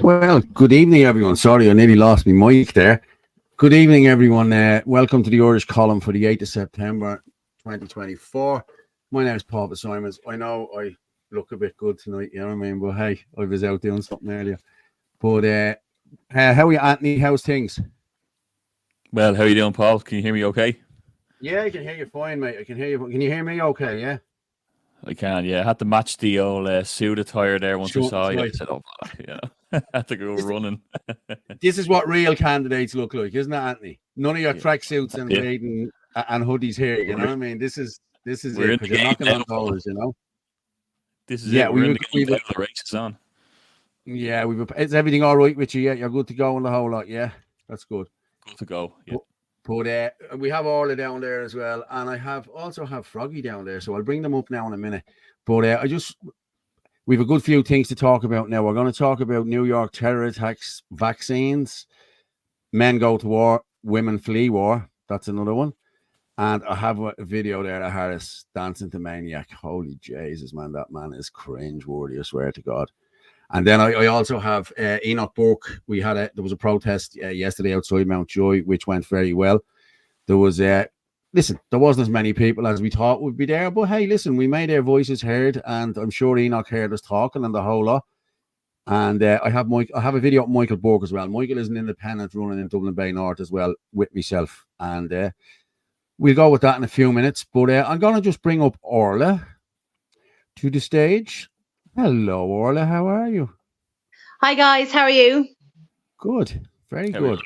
Well, good evening, everyone. Sorry, I nearly lost my mic there. Good evening, everyone. Welcome to the Irish column for the 8th of September, 2024. My name is Paul Simons. I know I look a bit good tonight, you know what I mean? But hey, I was out doing something earlier. But how are you, Anthony? How's things? Well, how are you doing, Paul? Can you hear me okay? Yeah, I can hear you fine, mate. I can hear you. Can you hear me okay, yeah? I can, yeah. I had to match the old suit attire there once I saw you. I said, oh, yeah. I had to go running. This is what real candidates look like, isn't it, Anthony? None of your tracksuits and wading and hoodies here, you know what I mean? This is it, because you're knocking on doors, you know? This is it. We're in the game now, the race is on. Yeah, is everything all right with you? Yeah, you're good to go on the whole lot, yeah? That's good. Good to go, yeah. But we have Orla down there as well, and I also have Froggy down there, so I'll bring them up now in a minute. But we have a good few things to talk about now. We're going to talk about New York terror attacks, vaccines, men go to war, women flee war. That's another one. And I have a video there of Harris dancing to Maniac. Holy Jesus, man, that man is cringe-worthy, I swear to God. And then I also have Enoch Burke. There was a protest yesterday outside Mount Joy, which went very well. There was listen, there wasn't as many people as we thought would be there, but hey, listen, we made our voices heard, and I'm sure Enoch heard us talking and the whole lot. And I have a video of Michael Burke as well. Michael is an independent running in Dublin Bay North as well with myself, and we'll go with that in a few minutes. But I'm going to just bring up Orla to the stage. Hello, Orla. How are you? Hi, guys. How are you? Good. Very good.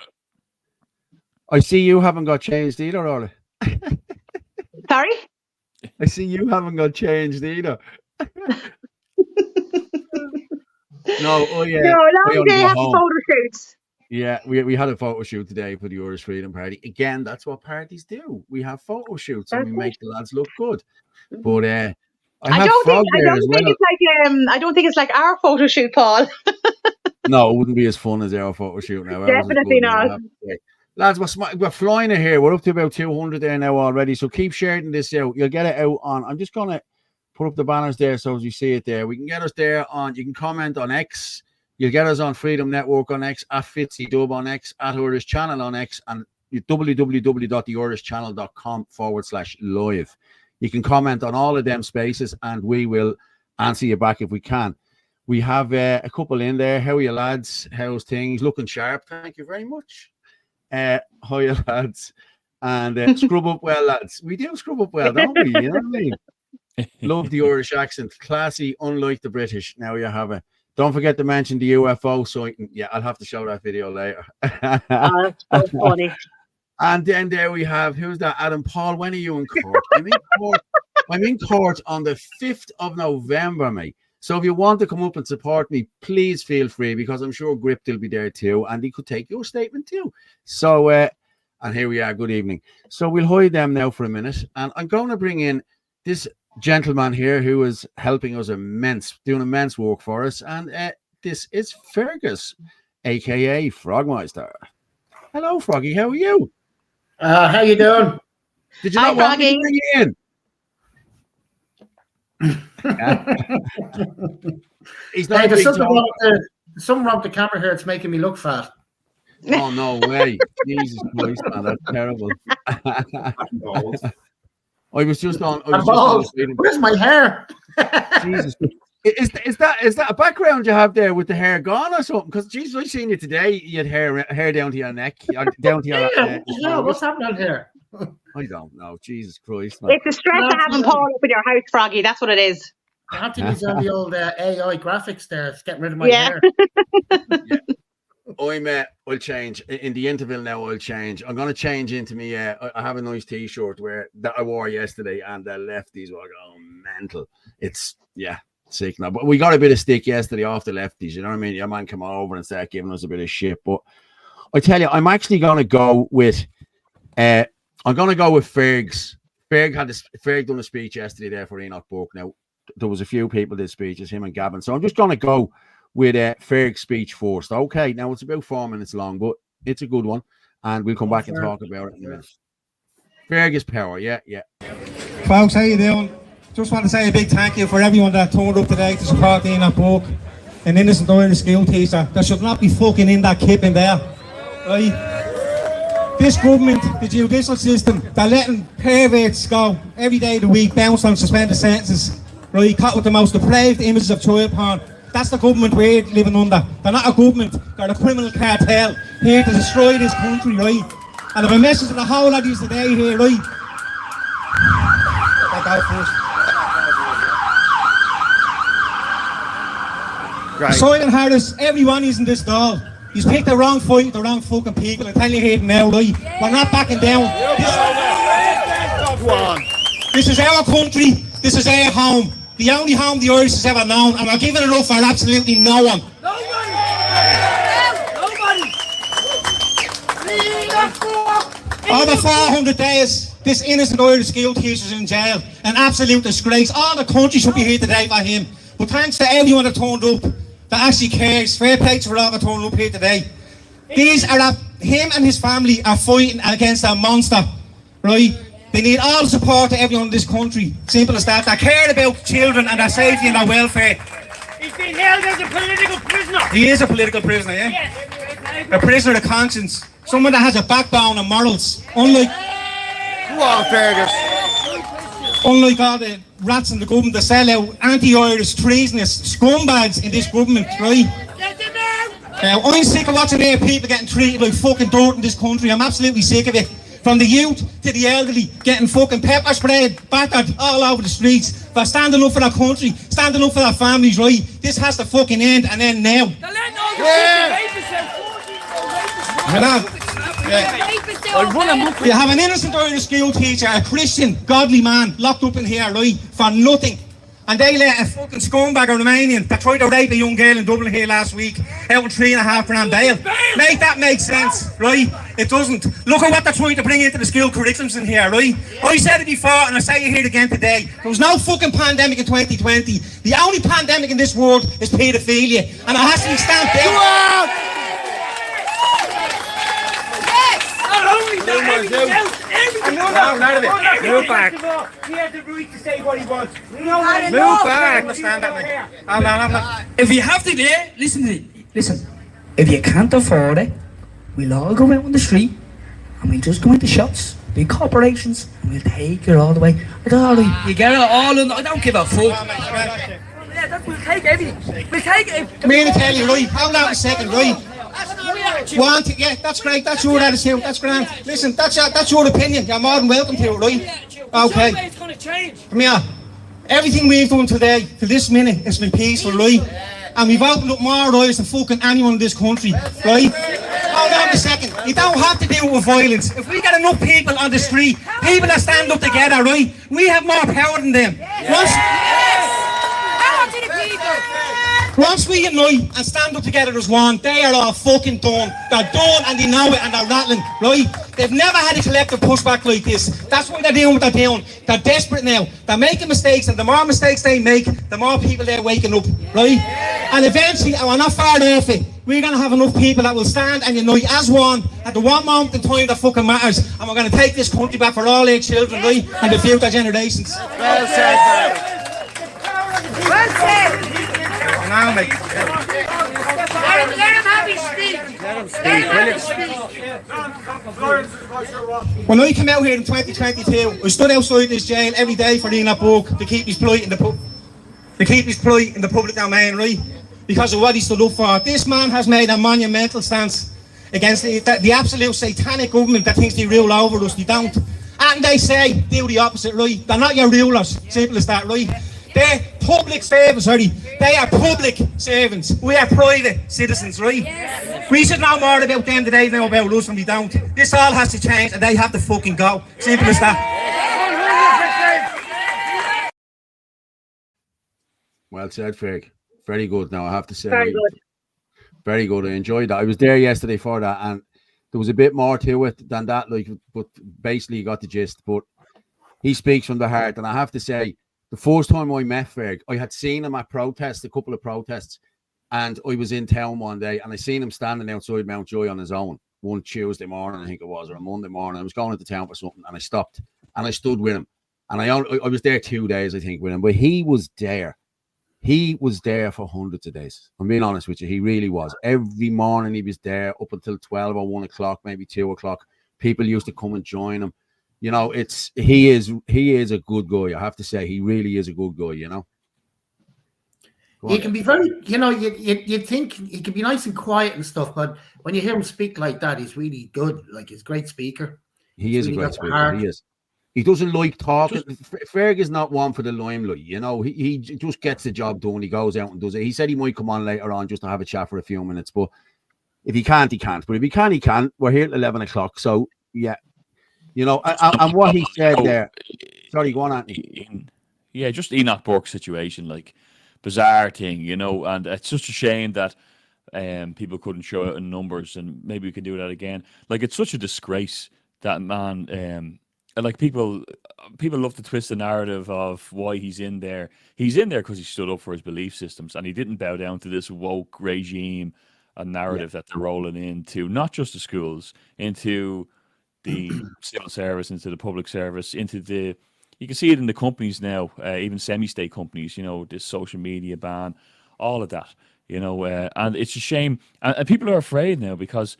I see you haven't got changed either, Orla. Sorry? I see you haven't got changed either. No, long day have photo shoots. Yeah, we had a photo shoot today for the Irish Freedom Party. Again, that's what parties do. We have photo shoots and we make the lads look good. But I don't think it's like our photo shoot, Paul. No, it wouldn't be as fun as our photo shoot now. Definitely not. Lads, we're flying it here. We're up to about 200 there now already. So keep sharing this out. You'll get it out on. I'm just going to put up the banners there so as you see it there. We can get us there on. You can comment on X. You'll get us on Freedom Network on X, at FitzyDub on X, at Irish Channel on X, and www.theirishchannel.com/live. You can comment on all of them spaces and we will answer you back if we can. We have a couple in there. How are you, lads? How's things? Looking sharp. Thank you very much. Hi, lads. And scrub up well, lads. We do scrub up well, don't we? You know what I mean? Love the Irish accent. Classy, unlike the British. Now you have it. Don't forget to mention the UFO sighting. Yeah, I'll have to show that video later. Oh, that's so funny. And then there we have, who's that? Adam Paul. When are you in court? I'm in court on the 5th of November, mate. So if you want to come up and support me, please feel free, because I'm sure Gript will be there too, and he could take your statement too. So, and here we are. Good evening. So we'll hide them now for a minute, and I'm going to bring in this gentleman here who is helping us doing immense work for us, and this is Fergus, aka Frogmeister. Hello, Froggy. How are you? How you doing? Did you not want me to bring you in? He's not. Hey, there's something wrong with the camera here. It's making me look fat. Oh no way! Jesus Christ, man, that's terrible. I was just on. Where's my hair? Jesus, is that a background you have there with the hair gone or something? Because Jesus, I seen you today. You had hair down to your neck, down to your. Yeah, what's happening here? I don't know. Jesus Christ, man. It's the stress of having Paul up in your house, Froggy. That's what it is. I have to use on the old AI graphics there. It's getting rid of my hair. Yeah. I'll change in the interval now. I'll change. I'm gonna change into me. I have a nice T-shirt that I wore yesterday, and the lefties were going mental. It's sick now. But we got a bit of stick yesterday off the lefties. You know what I mean? Your man come over and start giving us a bit of shit. But I tell you, I'm actually gonna go with I'm going to go with Fergus. Ferg done a speech yesterday there for Enoch Burke. Now, there was a few people did speeches, him and Gavin. So I'm just going to go with Ferg's speech first. Okay, now it's about 4 minutes long, but it's a good one. And we'll come back and talk about it in a minute. Fergus power, yeah. Folks, how you doing? Just want to say a big thank you for everyone that turned up today to support Enoch Burke, an innocent Irish school teacher that should not be fucking in that kip in there. Right? This government, the judicial system, they're letting perverts go every day of the week, bounce on suspended sentences, right? Caught with the most depraved images of child porn. That's the government we're living under. They're not a government, they're a criminal cartel here to destroy this country, right? And I have a message to the whole of you today here, right? I'll go first. Right. Simon Harris, everyone is in this doll. He's picked the wrong fight with the wrong fucking people. I'm telling you here now, right? We're not backing down. This is our country. This is our home. The only home the Irish has ever known. And we're giving it up for absolutely no one. Nobody! Over 400 days, this innocent Irish school teacher is in jail. An absolute disgrace. All the country should be here today for him. But thanks to everyone that turned up, that actually cares. Fair play for all that turned up here today. Him and his family are fighting against a monster, right? They need all the support to everyone in this country. Simple as that. They care about children and their safety and their welfare. He's been held as a political prisoner. He is a political prisoner, yeah? Yes. A prisoner of conscience. Someone that has a backbone and morals. Unlike all the rats in the government that sell out anti-Irish, treasonous scumbags in this government, right? I'm sick of watching their people getting treated like fucking dirt in this country. I'm absolutely sick of it. From the youth to the elderly, getting fucking pepper sprayed, battered all over the streets for standing up for their country, standing up for their families, right? This has to fucking end and end now. You have an innocent Irish school teacher, a Christian, godly man, locked up in here, right, for nothing. And they let a fucking scumbag, a Romanian, that tried to rape a young girl in Dublin here last week, out with $3.5 grand bail. Make that make sense, right? It doesn't. Look at what they're trying to bring into the school curriculums in here, right? I said it before, and I say it here again today. There was no fucking pandemic in 2020. The only pandemic in this world is paedophilia, and it has to be stamped out. Move back. He has the right to say what he wants. Move back. If you have to there, listen. If you can't afford it, we'll all go out on the street and we'll just go into shops, big corporations, and we'll take it all the way. You get it all in. I don't give a fuck. Yeah, we'll take everything. We'll take it. I'm here to tell you, right? Hold on a second, right? Yeah, that's great. That's your attitude. That's grand. Listen, that's your opinion. You're more than welcome to it, right? Okay. It's going to change. Come here. Everything we've done today, to this minute, has been peaceful, right? And we've opened up more eyes than fucking anyone in this country, right? Hold on a second. You don't have to deal with violence. If we get enough people on the street, people that stand up together, right? We have more power than them. Once we unite and stand up together as one, they are all fucking done. They're done and they know it and they're rattling, right? They've never had a collective pushback like this. That's why they're doing what they're doing. They're desperate now. They're making mistakes, and the more mistakes they make, the more people they're waking up, right? And eventually, and we're not far off it, we're going to have enough people that will stand and unite as one at the one moment in time that fucking matters, and we're going to take this country back for all our children, right? And the future generations. Well said. Well said. Now, mate. Let him have his speech. Let him speech. When I came out here in 2022, I stood outside this jail every day for Enoch Burke to keep his plight in the public domain, right? Because of what he stood up for. This man has made a monumental stance against the absolute satanic government that thinks they rule over us. They don't. And they say, do the opposite, right? They're not your rulers. Simple as that, right? They're public servants, sorry. They are public servants. We are private citizens, right? Yes. We should know more about them than they know about us, and we don't. This all has to change, and they have to fucking go. Simple as that. Well said, Ferg. Very good. Now I have to say, Very good. very good. I enjoyed that. I was there yesterday for that, and there was a bit more to it than that, like, but basically you got the gist. But he speaks from the heart, and I have to say, the first time I met Ferg, I had seen him at protests, a couple of protests, and I was in town one day, and I seen him standing outside Mountjoy on his own one Tuesday morning, I think it was, or a Monday morning. I was going into town for something, and I stopped, and I stood with him, and I was there 2 days, I think, with him, but he was there. He was there for hundreds of days. I'm being honest with you. He really was. Every morning he was there up until 12 or 1 o'clock, maybe 2 o'clock. People used to come and join him. You know, he is a good guy. I have to say, he really is a good guy, you know. He can be very, you know, you'd think he can be nice and quiet and stuff, but when you hear him speak like that, he's really good. Like, he's a great speaker. He is a great speaker. He is. He doesn't like talking. Ferg is not one for the limelight, you know. He just gets the job done. He goes out and does it. He said he might come on later on just to have a chat for a few minutes, but if he can't, he can't. But if he can, he can. We're here at 11 o'clock, so yeah, you know. And what he said there. Sorry, go on, Anthony. Yeah, just Enoch Burke's situation, like, bizarre thing, you know, and it's such a shame that people couldn't show it in numbers, and maybe we can do that again. Like, it's such a disgrace that man. Like, people love to twist the narrative of why he's in there. He's in there because he stood up for his belief systems, and he didn't bow down to this woke regime and narrative that they're rolling into, not just the schools, into the civil service, into the public service, into the. You can see it in the companies now, even semi-state companies. You know, this social media ban, all of that. You know, and it's a shame, and people are afraid now because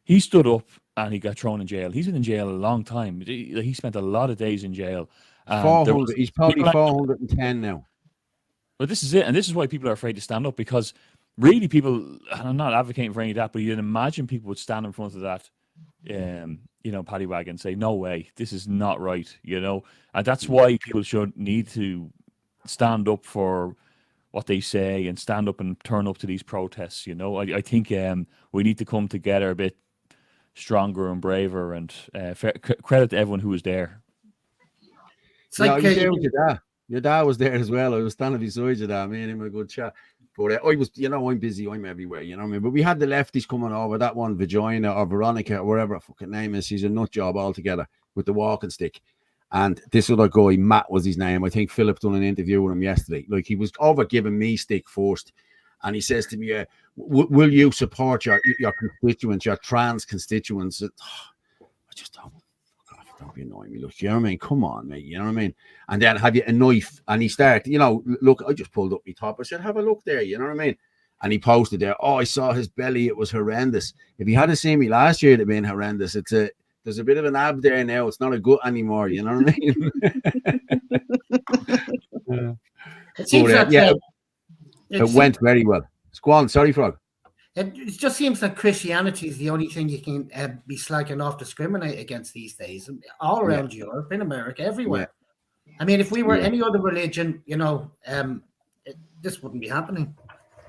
he stood up and he got thrown in jail. He's been in jail a long time. He spent a lot of days in jail. 400. He's probably 410 now. But this is it, and this is why people are afraid to stand up, because really people, and I'm not advocating for any of that, but you can imagine people would stand in front of that, you know, paddy wagon and say, no way, this is not right, you know. And that's why people should need to stand up for what they say and stand up and turn up to these protests, you know. I think we need to come together a bit stronger and braver, and credit to everyone who was there. It's like your dad was there as well. I was standing beside your dad. Me and him had a good chat. But I was, you know, I'm busy. I'm everywhere, you know what I mean? But we had the lefties coming over. That one, Vagina or Veronica or whatever her fucking name is. She's a nut job altogether with the walking stick. And this other guy, Matt was his name. I think Philip done an interview with him yesterday. Like, he was over giving me stick first. And he says to me, will you support your constituents, your trans constituents? I just don't be annoying me. Look, you know what I mean? Come on, mate. You know what I mean? And then have you a knife? And he started, you know, look, I just pulled up my top. I said, have a look there. You know what I mean? And he posted there, oh, I saw his belly. It was horrendous. If he had seen me last year, it'd have been horrendous. There's a bit of an ab there now. It's not a gut anymore. You know what I mean? It seems it went very well. Go on, sorry, Frog. It just seems that Christianity is the only thing you can be slacking off, discriminate against these days, all around Europe, in America, everywhere. Yeah. I mean, if we were any other religion, you know, this wouldn't be happening.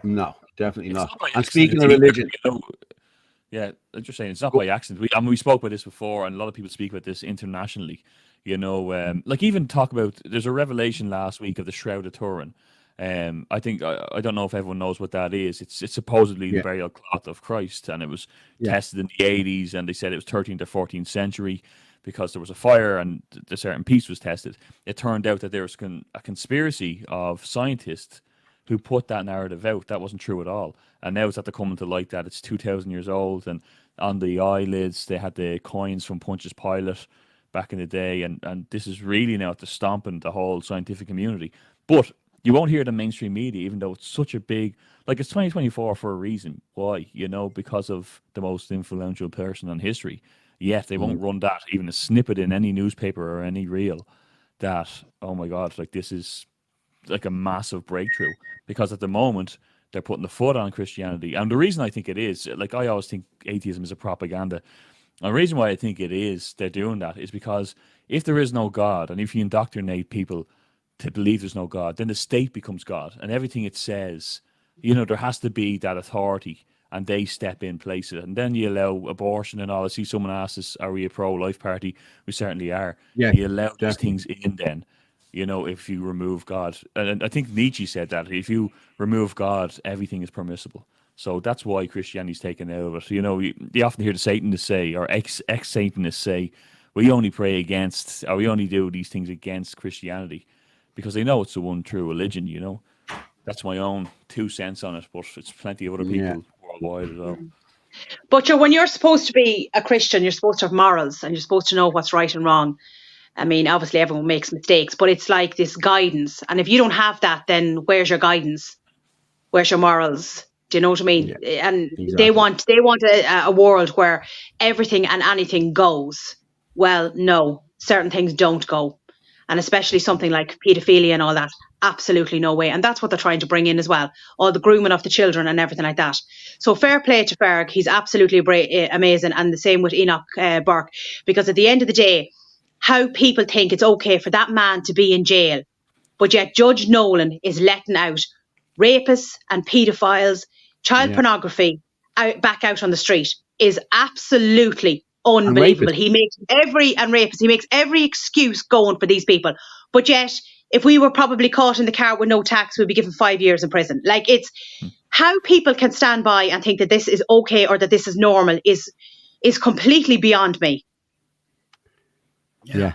No, definitely not. And speaking of religion, you know, yeah, I'm just saying, it's not by accident. We spoke about this before, and a lot of people speak about this internationally. You know, like, even talk about, there's a revelation last week of the Shroud of Turin. I think I don't know if everyone knows what that is. It's supposedly the burial cloth of Christ, and it was tested in the 80s, and they said it was 13th to 14th century because there was a fire and a certain piece was tested. It turned out that there was a conspiracy of scientists who put that narrative out. That wasn't true at all, and now it's at the coming to light that it's 2,000 years old, and on the eyelids they had the coins from Pontius Pilate back in the day, and this is really now at the stomping the whole scientific community. But you won't hear the mainstream media, even though it's such a big, like, it's 2024 for a reason. Why? You know, because of the most influential person in history. Yet they won't run that, even a snippet in any newspaper or any reel, that, oh my God, like, this is like a massive breakthrough. Because at the moment, they're putting the foot on Christianity. And the reason I think it is, like, I always think atheism is a propaganda. And the reason why I think it is, they're doing that, is because if there is no God, and if you indoctrinate people to believe there's no God, then the state becomes God, and everything it says, you know, there has to be that authority, and they step in place of it. And then you allow abortion and all. I see someone asked us, are we a pro-life party? We certainly are. Yeah, you allow these things in then, you know, if you remove God. And I think Nietzsche said that if you remove God, everything is permissible. So that's why Christianity's taken out of it. You know, you often hear the Satanists say, or ex-Satanists say, we only pray against, or we only do these things against Christianity, because they know it's the one true religion, you know. That's my own 2 cents on it, but it's plenty of other people worldwide as well. But when you're supposed to be a Christian, you're supposed to have morals and you're supposed to know what's right and wrong. I mean, obviously everyone makes mistakes, but it's like this guidance. And if you don't have that, then where's your guidance? Where's your morals? Do you know what I mean? Yeah, and exactly. they want a world where everything and anything goes. Well, no, certain things don't go. And especially something like paedophilia and all that. Absolutely no way. And that's what they're trying to bring in as well. All the grooming of the children and everything like that. So fair play to Ferg. He's absolutely amazing. And the same with Enoch Burke. Because at the end of the day, how people think it's okay for that man to be in jail, but yet Judge Nolan is letting out rapists and paedophiles, child pornography back out on the street is absolutely unbelievable. He makes every excuse going for these people. But yet, if we were probably caught in the car with no tax, we'd be given 5 years in prison. Like, it's how people can stand by and think that this is okay or that this is normal is completely beyond me. Yeah.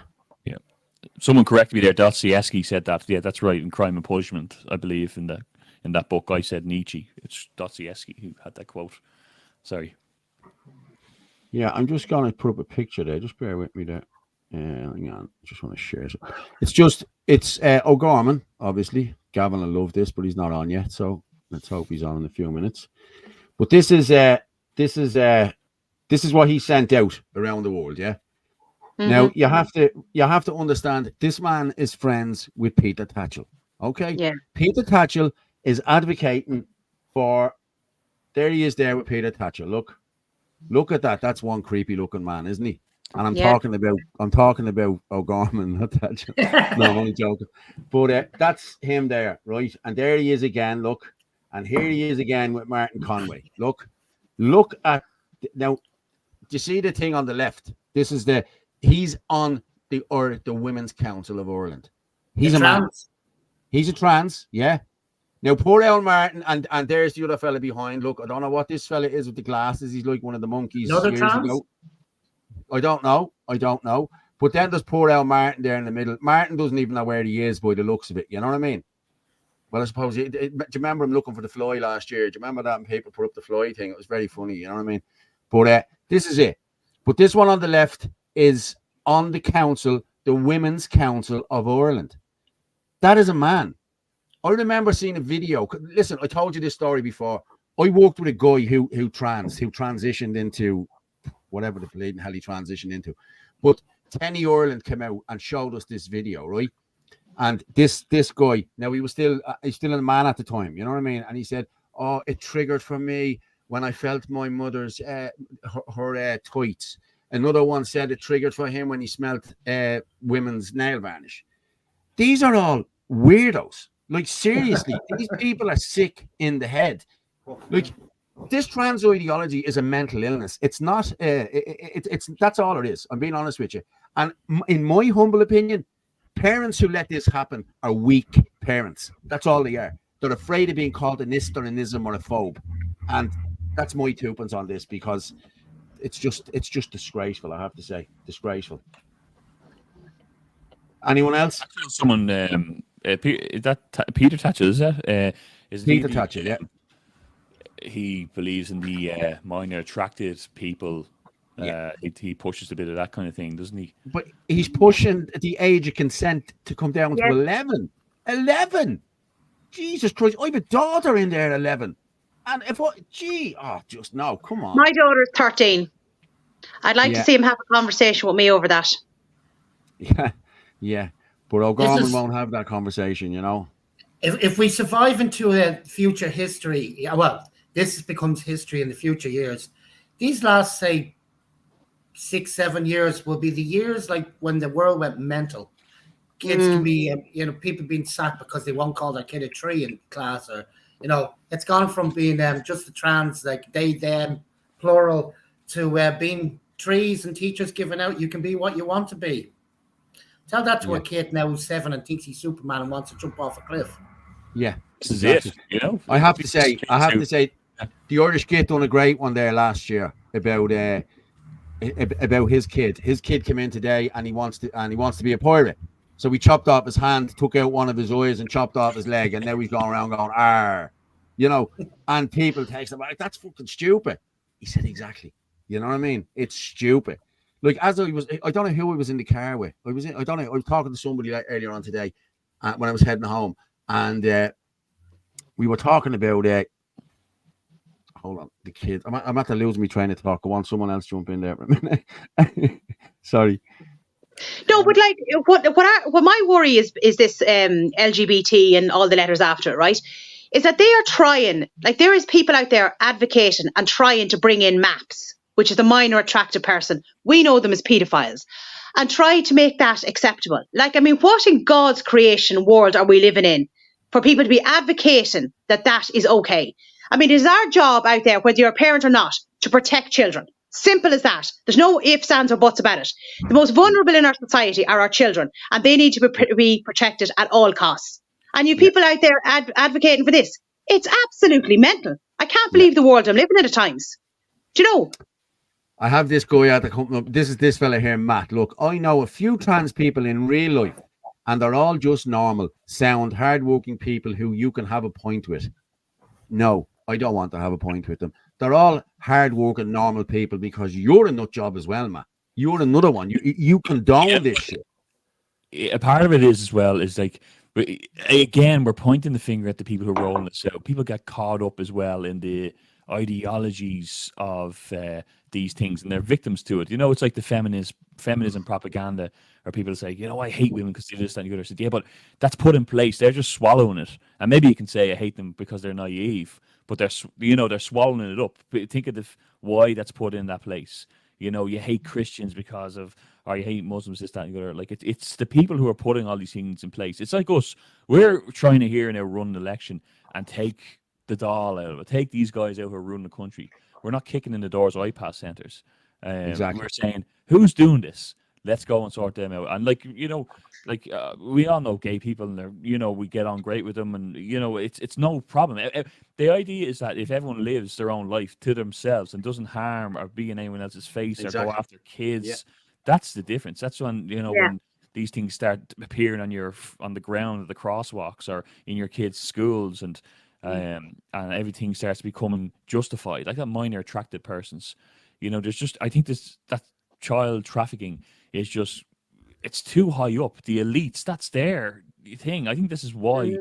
Someone corrected me there. Dostoevsky said that. Yeah, that's right. In Crime and Punishment, I believe in that book, I said Nietzsche. It's Dostoevsky who had that quote. Sorry. Yeah, I'm just going to put up a picture there. Just bear with me there. Hang on. Just want to share it. It's O'Gorman, obviously. Gavin will love this, but he's not on yet. So let's hope he's on in a few minutes. But this is what he sent out around the world. Yeah. Mm-hmm. Now you have to understand this man is friends with Peter Tatchell. Okay. Yeah. Peter Tatchell is advocating for. There he is there with Peter Tatchell. Look at that. That's one creepy looking man, isn't he? And I'm talking about O'Gorman, not Tatchell. No, I'm only joking. But that's him there, right? And there he is again. Look, and here he is again with Martin Conway. Look at now. Do you see the thing on the left? This is he's on the Women's Council of Ireland. He's a man. He's a trans, yeah. Now, poor old Martin, and there's the other fella behind. Look, I don't know what this fella is with the glasses. He's like one of the monkeys. Another trans? Ago. I don't know. But then there's poor old Martin there in the middle. Martin doesn't even know where he is by the looks of it. You know what I mean? Well, I suppose, do you remember him looking for the fly last year? Do you remember that? And people put up the fly thing. It was very funny. You know what I mean? But this is it. But this one on the left is on the council, the Women's Council of Ireland. That is a man. I remember seeing a video. Listen, I told you this story before. I worked with a guy who transitioned into whatever the bleeding hell he transitioned into. But Tenny Ireland came out and showed us this video, right? And this guy, now he's still a man at the time, you know what I mean? And he said, "Oh, it triggered for me when I felt my mother's her tights." Another one said it triggered for him when he smelt women's nail varnish. These are all weirdos. Like, seriously, these people are sick in the head. Like, this trans ideology is a mental illness. It's not. It's that's all it is. I'm being honest with you. And in my humble opinion, parents who let this happen are weak parents. That's all they are. They're afraid of being called an ist or an ism or a phobe. And that's my 2 pence on this, because it's just disgraceful. I have to say, disgraceful. Anyone else? Someone. Is that Peter Tatchell? Is that? Is Peter Tatchell? Yeah. He believes in the minor attracted people. Yeah. He pushes a bit of that kind of thing, doesn't he? But he's pushing the age of consent to come down to 11. 11. Jesus Christ! I have a daughter in there, 11. And just no, come on. My daughter's 13. I'd like to see him have a conversation with me over that. Yeah. But O'Gorman won't have that conversation, you know. If we survive into a future history, well, this becomes history in the future years. These last, say, 6-7 years will be the years like when the world went mental. Kids can be, people being sacked because they won't call their kid a tree in class, or, it's gone from being just the trans, like they, them, plural, to being trees and teachers giving out, you can be what you want to be. Tell that to a kid now who's 7 and thinks he's Superman and wants to jump off a cliff. Yeah, this is it. I have to say, The Irish Git done a great one there last year about his kid. His kid came in today and he wants to be a pirate. So we chopped off his hand, took out one of his eyes, and chopped off his leg, and now he's going around going, "Arr," and people text him like, "That's fucking stupid." He said, "Exactly." You know what I mean? It's stupid. Like I don't know who I was in the car with. I was talking to somebody earlier on today when I was heading home, and we were talking about hold on, the kid. I'm at to lose me train of thought. Go on, someone else jump in there for a minute. Sorry. No, but like what my worry is this LGBT and all the letters after it, right? Is that they are trying, like there is people out there advocating and trying to bring in MAPS, which is the minor attracted person. We know them as paedophiles, and try to make that acceptable. Like, I mean, what in God's creation world are we living in for people to be advocating that is okay? I mean, it is our job out there, whether you're a parent or not, to protect children. Simple as that. There's no ifs, ands, or buts about it. The most vulnerable in our society are our children, and they need to be protected at all costs. And you people out there advocating for this, it's absolutely mental. I can't believe the world I'm living in at times. Do you know? I have this guy at the company. This is this fella here, Matt. Look, I know a few trans people in real life, and they're all just normal, sound, hardworking people who you can have a point with. No, I don't want to have a point with them. They're all hard-working, normal people because you're a nut job as well, Matt. You're another one. You condone this shit. A part of it is as well is like, again, we're pointing the finger at the people who are rolling this out. People get caught up as well in the ideologies of these things, and they're victims to it. It's like the feminism propaganda, or people say, I hate women because they do this, that, and the other. So, yeah, but that's put in place. They're just swallowing it. And maybe you can say I hate them because they're naive, but they're swallowing it up. Think of why that's put in that place. You hate Christians because of, or you hate Muslims, this, that, and the other. Like it's the people who are putting all these things in place. It's like us. We're trying to here now run an election and take the doll out of it. Take these guys out who are running the country. We're not kicking in the doors of iPass centers. Exactly. We're saying, who's doing this? Let's go and sort them out. And we all know gay people, and we get on great with them, and it's no problem. The idea is that if everyone lives their own life to themselves and doesn't harm or be in anyone else's face or go after kids, that's the difference. That's when when these things start appearing on the ground of the crosswalks or in your kids' schools, and everything starts becoming justified, like that minor attracted persons. There's just, I think that child trafficking is just, it's too high up. The elites, that's their thing. I think this is why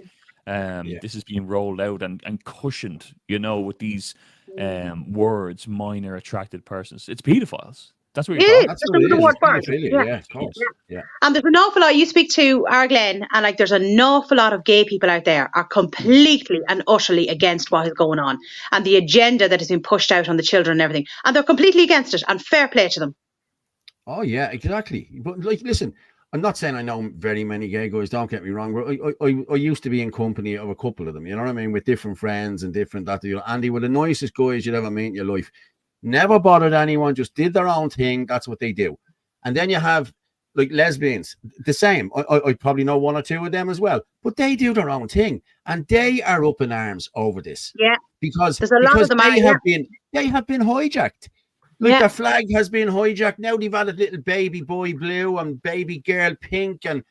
this is being rolled out and cushioned, with these words, minor attracted persons. It's pedophiles. That's what you're talking about. That's the word for it. Yeah, of course. Yeah. And there's an awful lot. You speak to our Glen, and there's an awful lot of gay people out there are completely and utterly against what is going on and the agenda that has been pushed out on the children and everything. And they're completely against it. And fair play to them. Oh yeah, exactly. But listen, I'm not saying I know very many gay guys. Don't get me wrong. I used to be in company of a couple of them. You know what I mean, with different friends and different that. Andy were the nicest guys you'd ever meet in your life. Never bothered anyone, just did their own thing. That's what they do. And then you have like lesbians, the same. I probably know one or two of them as well, but they do their own thing, and they are up in arms over this. Yeah, because there's a lot of them they have been hijacked. Like their flag has been hijacked. Now they've added little baby boy blue and baby girl pink. And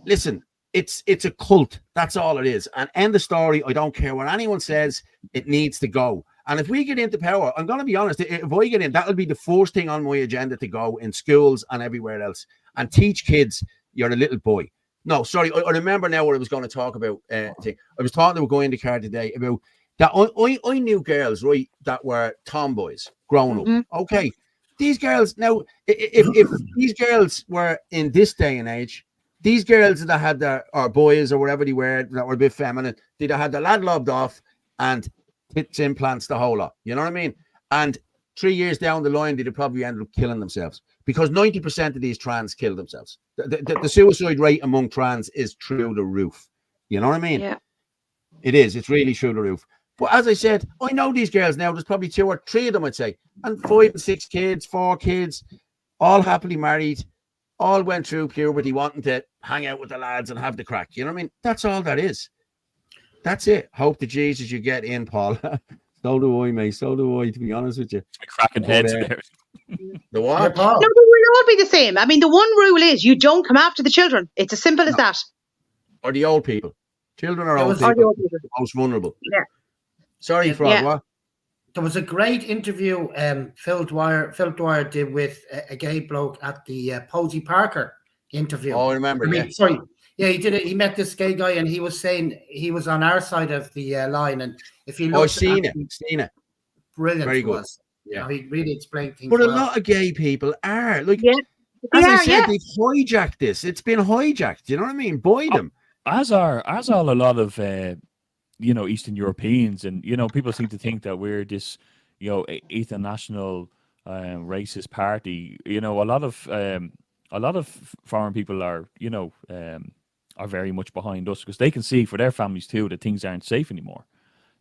listen, it's a cult. That's all it is. And end the story. I don't care what anyone says. It needs to go. And if we get into power, I'm going to be honest, if I get in, that'll be the first thing on my agenda to go in schools and everywhere else and teach kids you're a little boy. No, sorry, I remember now what I was going to talk about. I was talking to a guy in the car today about that. I knew girls, right, that were tomboys growing up. Mm-hmm. Okay, these girls, now, if these girls were in this day and age, these girls that had or boys or whatever they were, that were a bit feminine, they'd have had the lad lobbed off and tits, implants, the whole lot. You know what I mean? And 3 years down the line, they'd probably end up killing themselves because 90% of these trans kill themselves. The suicide rate among trans is through the roof. You know what I mean? Yeah. It is. It's really through the roof. But as I said, I know these girls now. There's probably 2 or 3 of them, I'd say. And 5 and 6 kids, 4 kids, all happily married, all went through puberty wanting to hang out with the lads and have the crack. You know what I mean? That's all that is. That's it. Hope to Jesus you get in, Paul. So do I, mate. So do I, to be honest with you. Cracking heads there. The what? No, they will all be the same. I mean, the one rule is you don't come after the children. It's as simple as that. Or the old people. Children are old Or the people. old people. The most vulnerable. Yeah. Sorry, Frog, what? There was a great interview Phil Dwyer did with a gay bloke at the Posey Parker interview. Oh, I remember, yeah. Sorry. Yeah, he did it. He met this gay guy and he was saying he was on our side of the line. And if you look, I've seen it. Brilliant. Very good. Was. Yeah. He really explained things. But a lot of gay people are like, Yeah. as I said, they've hijacked this. It's been hijacked. You know what I mean? By them. As are a lot of Eastern Europeans, and people seem to think that we're this international racist party. A lot of foreign people are very much behind us because they can see for their families too that things aren't safe anymore.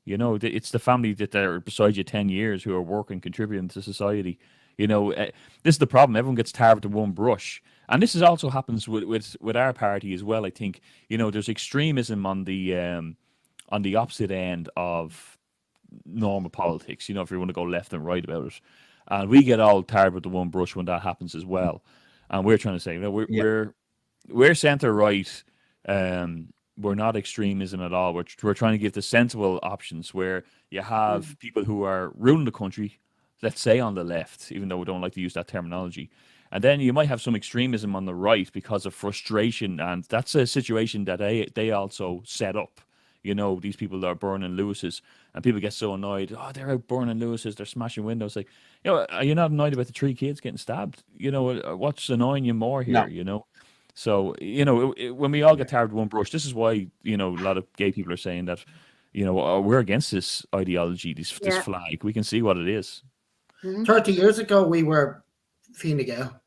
It's the family that are beside you 10 years who are working, contributing to society. This is the problem. Everyone gets tarred with one brush. And this is also happens with our party as well. I think, there's extremism on the opposite end of normal politics, if you want to go left and right about it. And we get all tarred with the one brush when that happens as well. And we're trying to say, we're centre right. We're not extremism at all. We're trying to give the sensible options where you have people who are ruling the country, let's say on the left, even though we don't like to use that terminology. And then you might have some extremism on the right because of frustration. And that's a situation that they also set up. These people that are burning Lewis's, and people get so annoyed. Oh, they're out burning Lewis's. They're smashing windows. Like, are you not annoyed about the 3 kids getting stabbed? What's annoying you more here? No. So, when we all get tarred with one brush, this is why, a lot of gay people are saying that, we're against this ideology, this flag. We can see what it is. 30 years ago, we were Fine Gael.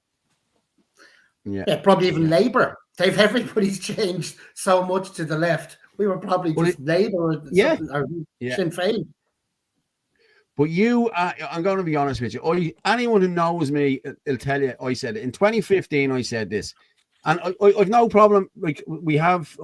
Yeah. Probably even Labour. Everybody's changed so much to the left. We were probably just Labour or Sinn Féin. But I'm going to be honest with you. Anyone who knows me will tell you I said it. In 2015, I said this. And I've no problem. Like we have,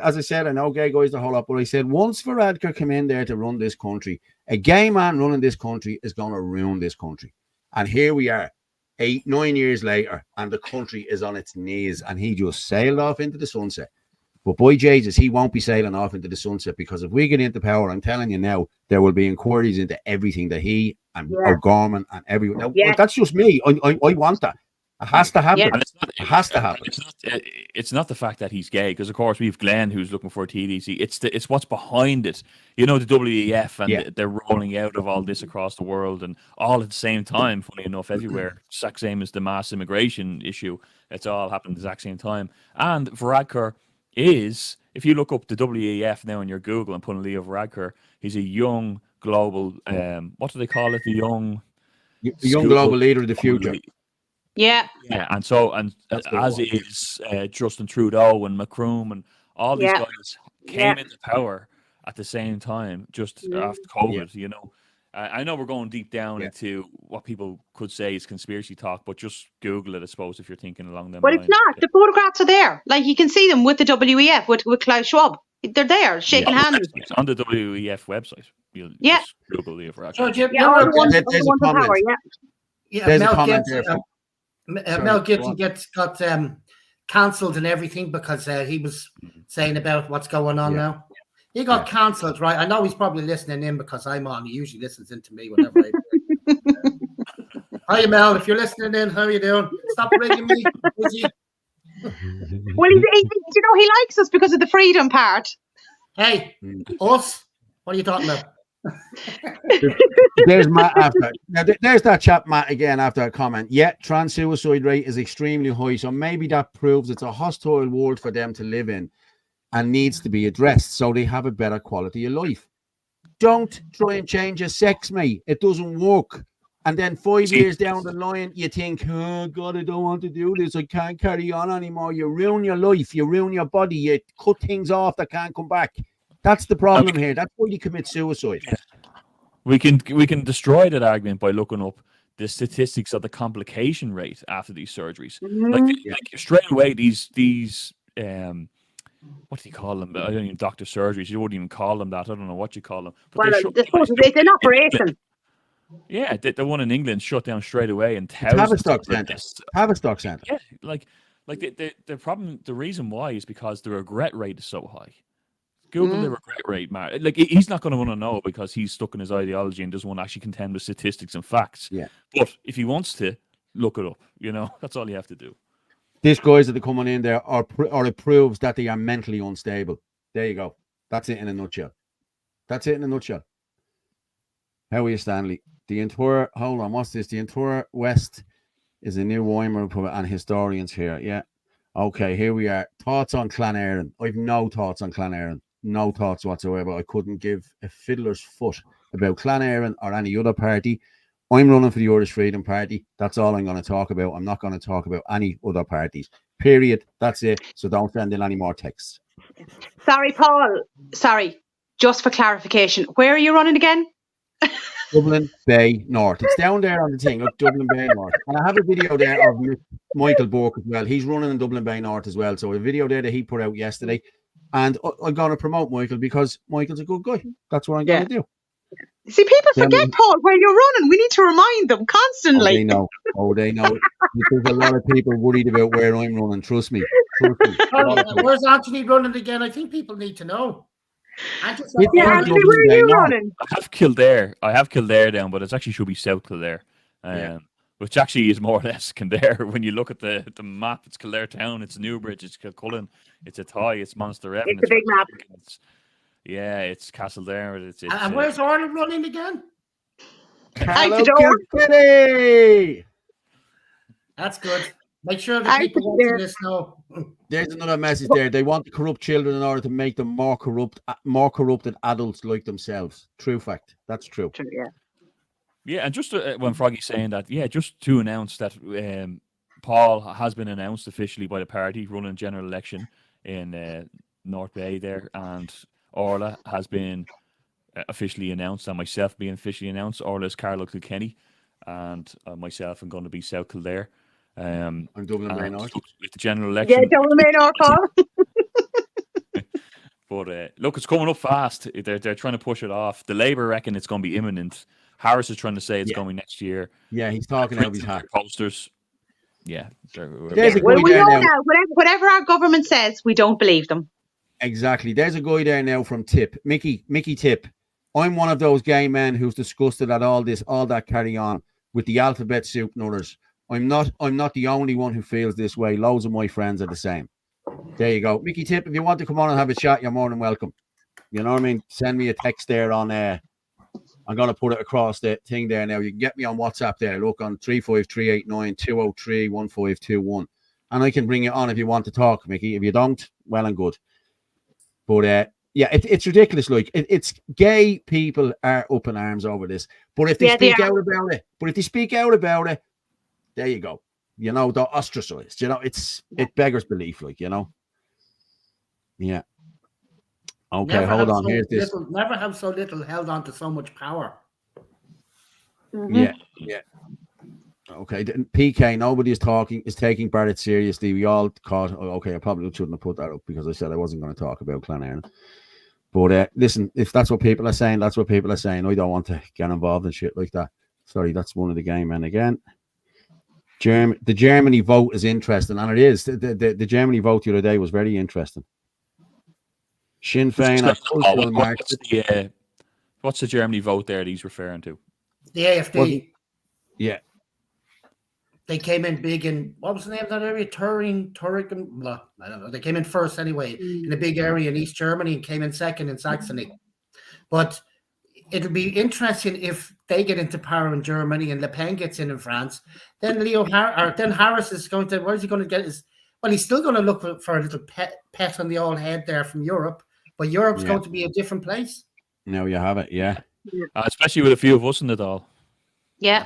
as I said, I know gay guys the whole lot, but I said once Varadkar come in there to run this country, a gay man running this country is going to ruin this country. And here we are, 8-9 years later, and the country is on its knees, and he just sailed off into the sunset. But boy, Jesus, he won't be sailing off into the sunset because if we get into power, I'm telling you now, there will be inquiries into everything that he and O'Gorman and everyone. Now, that's just me. I want that. It has to happen. And it has to happen. It's not the fact that he's gay, because of course we've Glenn who's looking for a TDC. It's what's behind it. The WEF and they're rolling out of all this across the world and all at the same time. Funny enough, everywhere, exact same as the mass immigration issue. It's all happening at the exact same time. And Varadkar is, if you look up the WEF now on your Google and put in Leo Varadkar, he's a young global. What do they call it? The young global leader of the future. Yeah, and as is Justin Trudeau and Macron and all these guys came into power at the same time, just after COVID. I know we're going deep down into what people could say is conspiracy talk, but just Google it, I suppose, if you're thinking along them lines. But it's not. The photographs are there. Like you can see them with the WEF, with Klaus Schwab. They're there, shaking hands. On the WEF website. You'll just Google Leo Varadkar. So, there's a comment there. Mel Gibson got cancelled and everything because he was saying about what's going on now. He got cancelled, right? I know he's probably listening in because I'm on. He usually listens in to me whenever Hi, Mel. If you're listening in, how are you doing? Stop ringing me. Busy. Well, he likes us because of the freedom part. Hey, us? What are you talking about? There's Matt after. Now, there's that chap Matt again after a comment. Trans suicide rate is extremely high, so maybe that proves it's a hostile world for them to live in and needs to be addressed so they have a better quality of life. Don't try and change your sex, mate. It doesn't work. And then 5 years down the line, you think, oh God, I don't want to do this. I can't carry on anymore. You ruin your life. You ruin your body. You cut things off that can't come back. That's the problem here. That's why you commit suicide. We can destroy that argument by looking up the statistics of the complication rate after these surgeries. Like straight away, these what do you call them? I don't even doctor surgeries. You wouldn't even call them that. I don't know what you call them. But Well, they shut it's an operation. Yeah, the one in England shut down straight away, and Tavistock Centre. Tavistock Centre. Yeah, like the problem, the reason why is because the regret rate is so high. Google the regret rate, Mark. Like he's not going to want to know because he's stuck in his ideology and doesn't want to actually contend with statistics and facts. Yeah. But if he wants to, look it up. That's all you have to do. These guys that are coming in there or it proves that they are mentally unstable. There you go. That's it in a nutshell. How are you, Stanley? Hold on, what's this? The entire West is a new Weimar Republic and historians here. Yeah. Okay, here we are. Thoughts on Clan Éireann. I've no thoughts on Clan Éireann. No thoughts whatsoever. I couldn't give a fiddler's foot about Clan Éireann or any other party. I'm running for the Irish Freedom Party. That's all I'm going to talk about. I'm not going to talk about any other parties. Period. That's it. So don't send in any more texts. Sorry, Paul. Sorry. Just for clarification, where are you running again? Dublin Bay North. It's down there on the thing. Look, Dublin Bay North. And I have a video there of Michael Burke as well. He's running in Dublin Bay North as well. So a video there that he put out yesterday. And I'm going to promote Michael because Michael's a good guy. That's what I'm going to do. See, people forget, Paul, where you're running. We need to remind them constantly. They know. There's a lot of people worried about where I'm running. Trust me. Where's Anthony running again? I think people need to know. Anthony, where are you running? I have Kildare down, but it actually should be South Kildare. Which actually is more or less Kildare. When you look at the map, it's Kildare Town, it's Newbridge, it's Kilcullen, it's Athy, it's Monster Evan. It's a big map. It's Castlederr. And where's Ireland running again? Hello, Kilkenny. That's good. Make sure the people watching this know. There's another message there. They want to corrupt children in order to make them more corrupted adults like themselves. True fact. That's true. Yeah, and just when Froggy's saying that, just to announce that Paul has been announced officially by the party running general election in North Bay there, and Orla has been officially announced, and myself being officially announced. Orla is Carlo Kilkenny, and myself am going to be South Kildare. I'm Dublin Bay North. With the general election. Yeah, Dublin Bay North, Paul. But look, it's coming up fast. They're trying to push it off. The Labour reckon it's going to be imminent. Harris is trying to say it's going next year. Yeah, he's talking out of his hat. Posters. Yeah. Well, we know now. Whatever our government says, we don't believe them. Exactly. There's a guy there now from Tip. Mickey Tip. I'm one of those gay men who's disgusted at all that carry on with the alphabet soup and others. I'm not the only one who feels this way. Loads of my friends are the same. There you go. Mickey Tip, if you want to come on and have a chat, you're more than welcome. You know what I mean? Send me a text there on I'm going to put it across the thing there now. You can get me on WhatsApp there. Look on 35389-203-1521. And I can bring you on if you want to talk, Mickey. If you don't, well and good. But it's ridiculous. Like it's gay people are up in arms over this. But if they speak out about it, there you go. They're ostracized. It beggars belief, Yeah. Okay, hold on. Here's this. Never have so little held on to so much power. Mm-hmm. Yeah. Okay, PK, nobody is taking Barrett seriously. We all caught. Okay, I probably shouldn't have put that up because I said I wasn't going to talk about Clan Éireann. But listen, if that's what people are saying, that's what people are saying. I don't want to get involved in shit like that. Sorry, that's one of the gay men again. The Germany vote is interesting, and it is. The Germany vote the other day was very interesting. Sinn Féin. What's the Germany vote there that he's referring to? The AfD. Yeah. They came in big in, what was the name of that area? Turin, blah. I don't know. They came in first anyway in a big area in East Germany and came in second in Saxony. But it'll be interesting if they get into power in Germany and Le Pen gets in France. Then Harris is going to, where's he going to get his? Well, he's still going to look for a little pet on the old head there from Europe, but Europe's going to be a different place. Now you have it, especially with a few of us in it all. Yeah.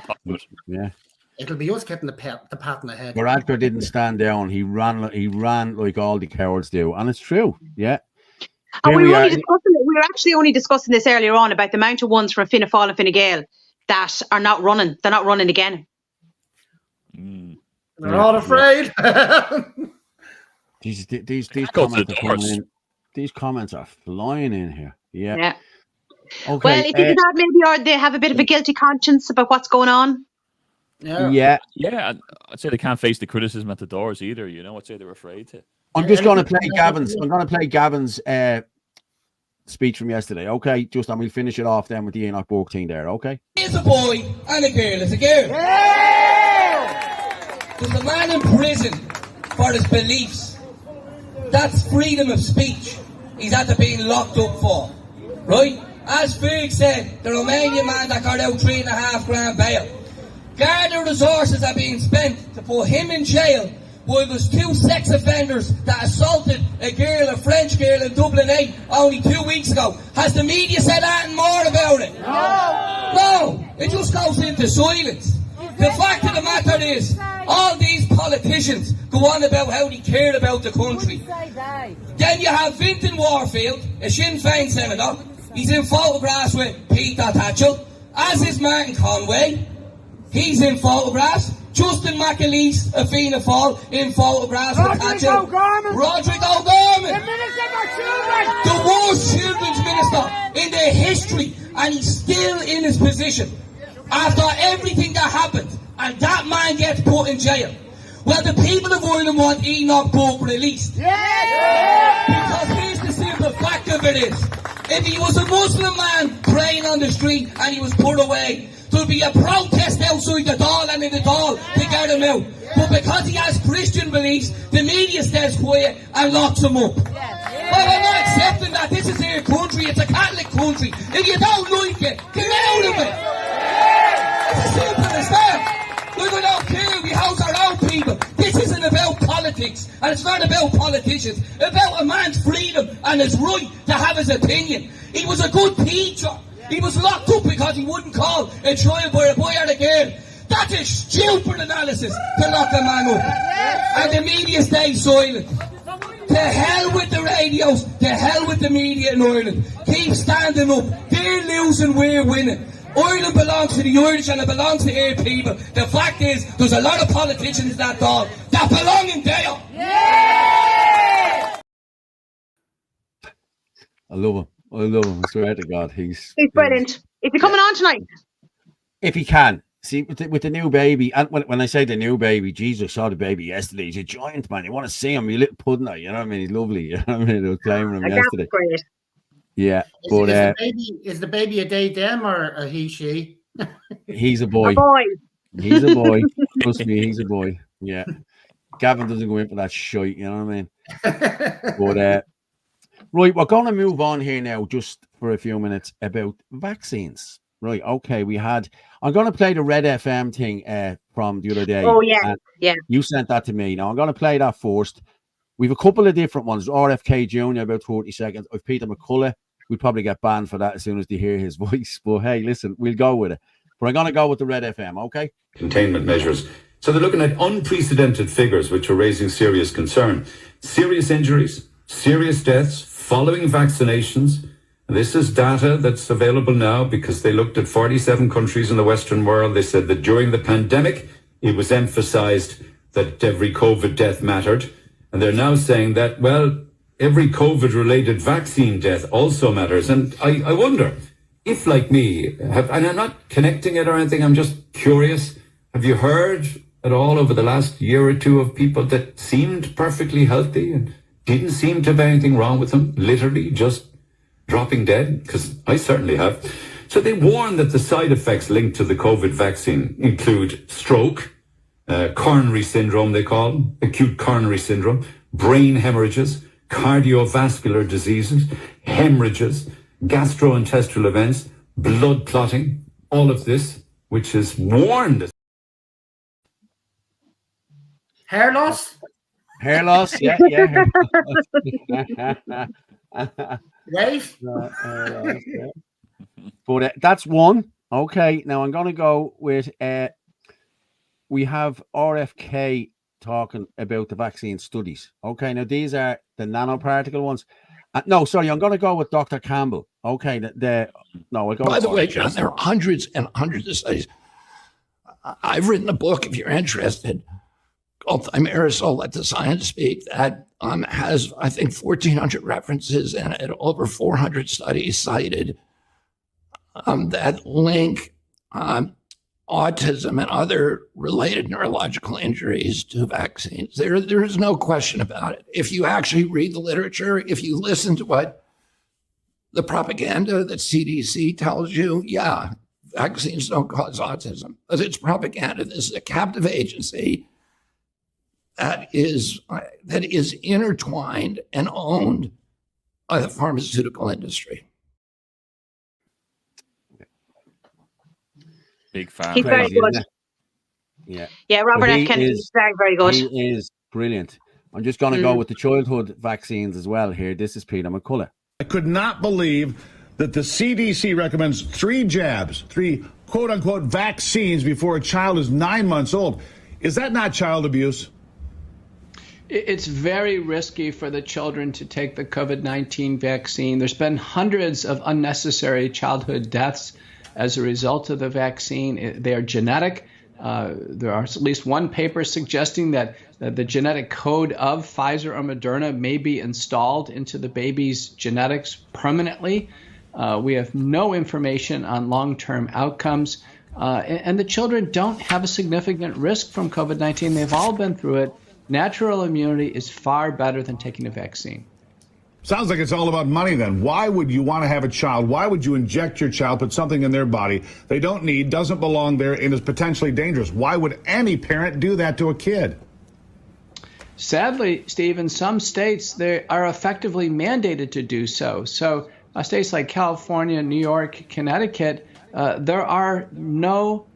Yeah. It'll be us getting the pat on the head. Varadkar didn't stand down. He ran like all the cowards do, and it's true. Yeah. And we were actually only discussing this earlier on about the amount of ones from Fianna Fáil and Fine Gael that are not running. They're not running again. They're all afraid. These Go to comments the are coming doors. in. These comments are flying in here. Yeah. Yeah. Okay. Well, it's either that maybe, or they have a bit of a guilty conscience about what's going on. Yeah. Yeah, I'd say they can't face the criticism at the doors either. I'd say they're afraid to. I'm just going to play Gavin's. I'm going to play Gavin's speech from yesterday. Okay, and we'll finish it off then with the Enoch Burke thing there. Okay. Is a boy and a girl is a girl. There's a man in prison for his beliefs. That's freedom of speech. He's had to be locked up for, right? As Fergus said, the Romanian man that got out $3.5 grand bail. Garda resources are being spent to put him in jail while there's 2 sex offenders that assaulted a girl, a French girl in Dublin 8 only 2 weeks ago. Has the media said anything more about it? No, it just goes into silence. The fact of the matter is, all these politicians go on about how they care about the country. Then you have Vinton Warfield, a Sinn Féin senator. He's in photographs with Peter Tatchell, as is Martin Conway. He's in photographs. Justin McAleese, a Fianna Fáil, in photographs with Tatchell. Roderick O'Gorman, the worst children's minister in their history, and he's still in his position after everything that happened, and that man gets put in jail. Well, the people of Ireland want Enoch Burke released. Because here's the simple fact of it is, if he was a Muslim man praying on the street and he was put away, there'll be a protest outside the door and in the door to get him out. But because he has Christian beliefs, the media stays quiet and locks him up. Well, I'm not accepting that. This is their country. It's a Catholic country. If you don't like it, get out of it. It's as simple as that. Look, I don't care. We house our own people. This isn't about politics, and it's not about politicians. It's about a man's freedom and his right to have his opinion. He was a good teacher. He was locked up because he wouldn't call a child by a boy or a girl. That's a stupid analysis to lock a man up. And the media stays silent. To hell with the radios, to hell with the media in Ireland. Keep standing up. They're losing, we're winning. Ireland belongs to the Irish and it belongs to our people. The fact is, there's a lot of politicians in that dog that belong in there. I love him. I swear to God, he's brilliant. Is he coming on tonight? If he can. See, with the new baby, and when I say the new baby, Jesus, saw the baby yesterday. He's a giant, man. You want to see him, you little pudding, you know what I mean? He's lovely. You know what I mean? I was playing with him yesterday. Great. Yeah, is the baby a they, them, or a he, she? He's a boy. A boy. He's a boy. Trust me, he's a boy. Yeah. Gavin doesn't go in for that shite, you know what I mean? But right, we're going to move on here now just for a few minutes about vaccines. Right, okay, I'm going to play the Red FM thing from the other day. Oh, yeah, yeah. You sent that to me. Now, I'm going to play that first. We've a couple of different ones. RFK Jr., about 40 seconds. I've Peter McCullough. We'd probably get banned for that as soon as they hear his voice. But hey, listen, we'll go with it. But I'm going to go with the Red FM, okay? Containment measures. So they're looking at unprecedented figures which are raising serious concern. Serious injuries, serious deaths following vaccinations. This is data that's available now because they looked at 47 countries in the Western world. They said that during the pandemic, it was emphasized that every COVID death mattered. And they're now saying that, well, every COVID-related vaccine death also matters. And I wonder if, like me, and I'm not connecting it or anything, I'm just curious, have you heard at all over the last year or two of people that seemed perfectly healthy and didn't seem to have anything wrong with them, literally just dropping dead? Because I certainly have. So they warn that the side effects linked to the COVID vaccine include stroke, coronary syndrome, they call them, acute coronary syndrome, brain hemorrhages, cardiovascular diseases, hemorrhages, gastrointestinal events, blood clotting, all of this, which is warned. Hair loss? Hair loss, yeah. Right? But that's one. Okay, now I'm going to go with, we have RFK talking about the vaccine studies. Okay, now these are the nanoparticle ones. No, sorry, I'm going to go with Dr. Campbell. Okay, I'll go. By the way, John, there are hundreds and hundreds of studies. I've written a book, if you're interested, full-time aerosol, Let the Science Speak, that has, I think, 1,400 references in it, over 400 studies cited that link autism and other related neurological injuries to vaccines. There is no question about it. If you actually read the literature, if you listen to what the propaganda that CDC tells you, yeah, vaccines don't cause autism. But it's propaganda. This is a captive agency that is intertwined and owned by the pharmaceutical industry. Big fan. He's very good. Yeah, Robert F. Kennedy is very, very good. He is brilliant. I'm just going to go with the childhood vaccines as well here. This is Peter McCullough. I could not believe that the CDC recommends 3 jabs, 3 quote-unquote vaccines before a child is 9 months old. Is that not child abuse? It's very risky for the children to take the COVID-19 vaccine. There's been hundreds of unnecessary childhood deaths as a result of the vaccine. They are genetic. There are at least one paper suggesting that the genetic code of Pfizer or Moderna may be installed into the baby's genetics permanently. We have no information on long-term outcomes. And the children don't have a significant risk from COVID-19. They've all been through it. Natural immunity is far better than taking a vaccine. Sounds like it's all about money then. Why would you want to have a child? Why would you inject your child, put something in their body they don't need, doesn't belong there, and is potentially dangerous? Why would any parent do that to a kid? Sadly, Steve, in some states, they are effectively mandated to do so. So states like California, New York, Connecticut, there are no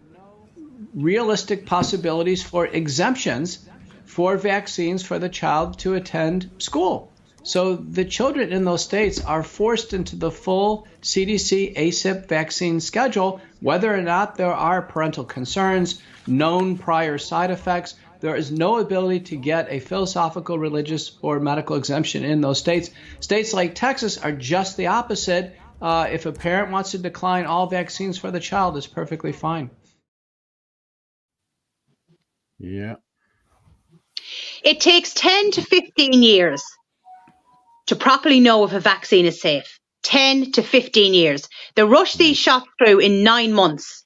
realistic possibilities for exemptions for vaccines for the child to attend school. So the children in those states are forced into the full CDC ACIP vaccine schedule, whether or not there are parental concerns, known prior side effects. There is no ability to get a philosophical, religious, or medical exemption in those states. States like Texas are just the opposite. If a parent wants to decline all vaccines for the child, it's perfectly fine. Yeah. It takes 10 to 15 years to properly know if a vaccine is safe. 10 to 15 years. They rush these shots through in 9 months.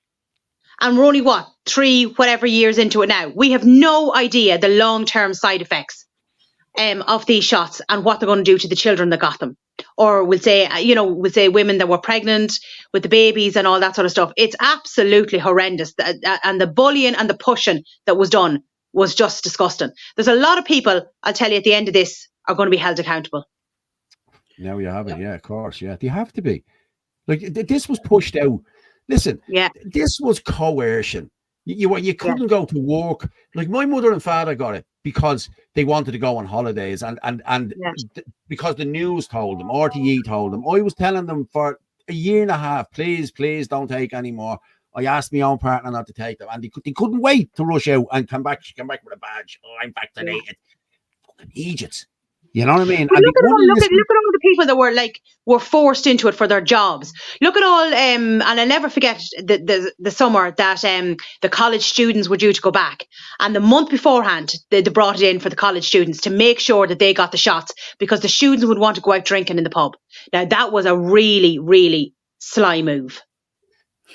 And we're only, 3 whatever years into it now. We have no idea the long-term side effects of these shots and what they're going to do to the children that got them. Or we'll say women that were pregnant with the babies and all that sort of stuff. It's absolutely horrendous. And the bullying and the pushing that was done was just disgusting. There's a lot of people, I'll tell you, at the end of this are going to be held accountable. Now you have it. Yeah, of course. Yeah, they have to be. Like, this was pushed out. Listen, this was coercion. You couldn't go to work. Like, my mother and father got it because they wanted to go on holidays and because the news told them, RTE told them. I was telling them for a year and a half, please don't take any more. I asked my own partner not to take them, and they couldn't wait to rush out and come back with a badge. Oh, I'm vaccinated. Fucking idiots. You know what I mean? Look at all the people that were forced into it for their jobs. Look at all, and I'll never forget the summer that the college students were due to go back, and the month beforehand they brought it in for the college students to make sure that they got the shots because the students would want to go out drinking in the pub. Now that was a really, really sly move.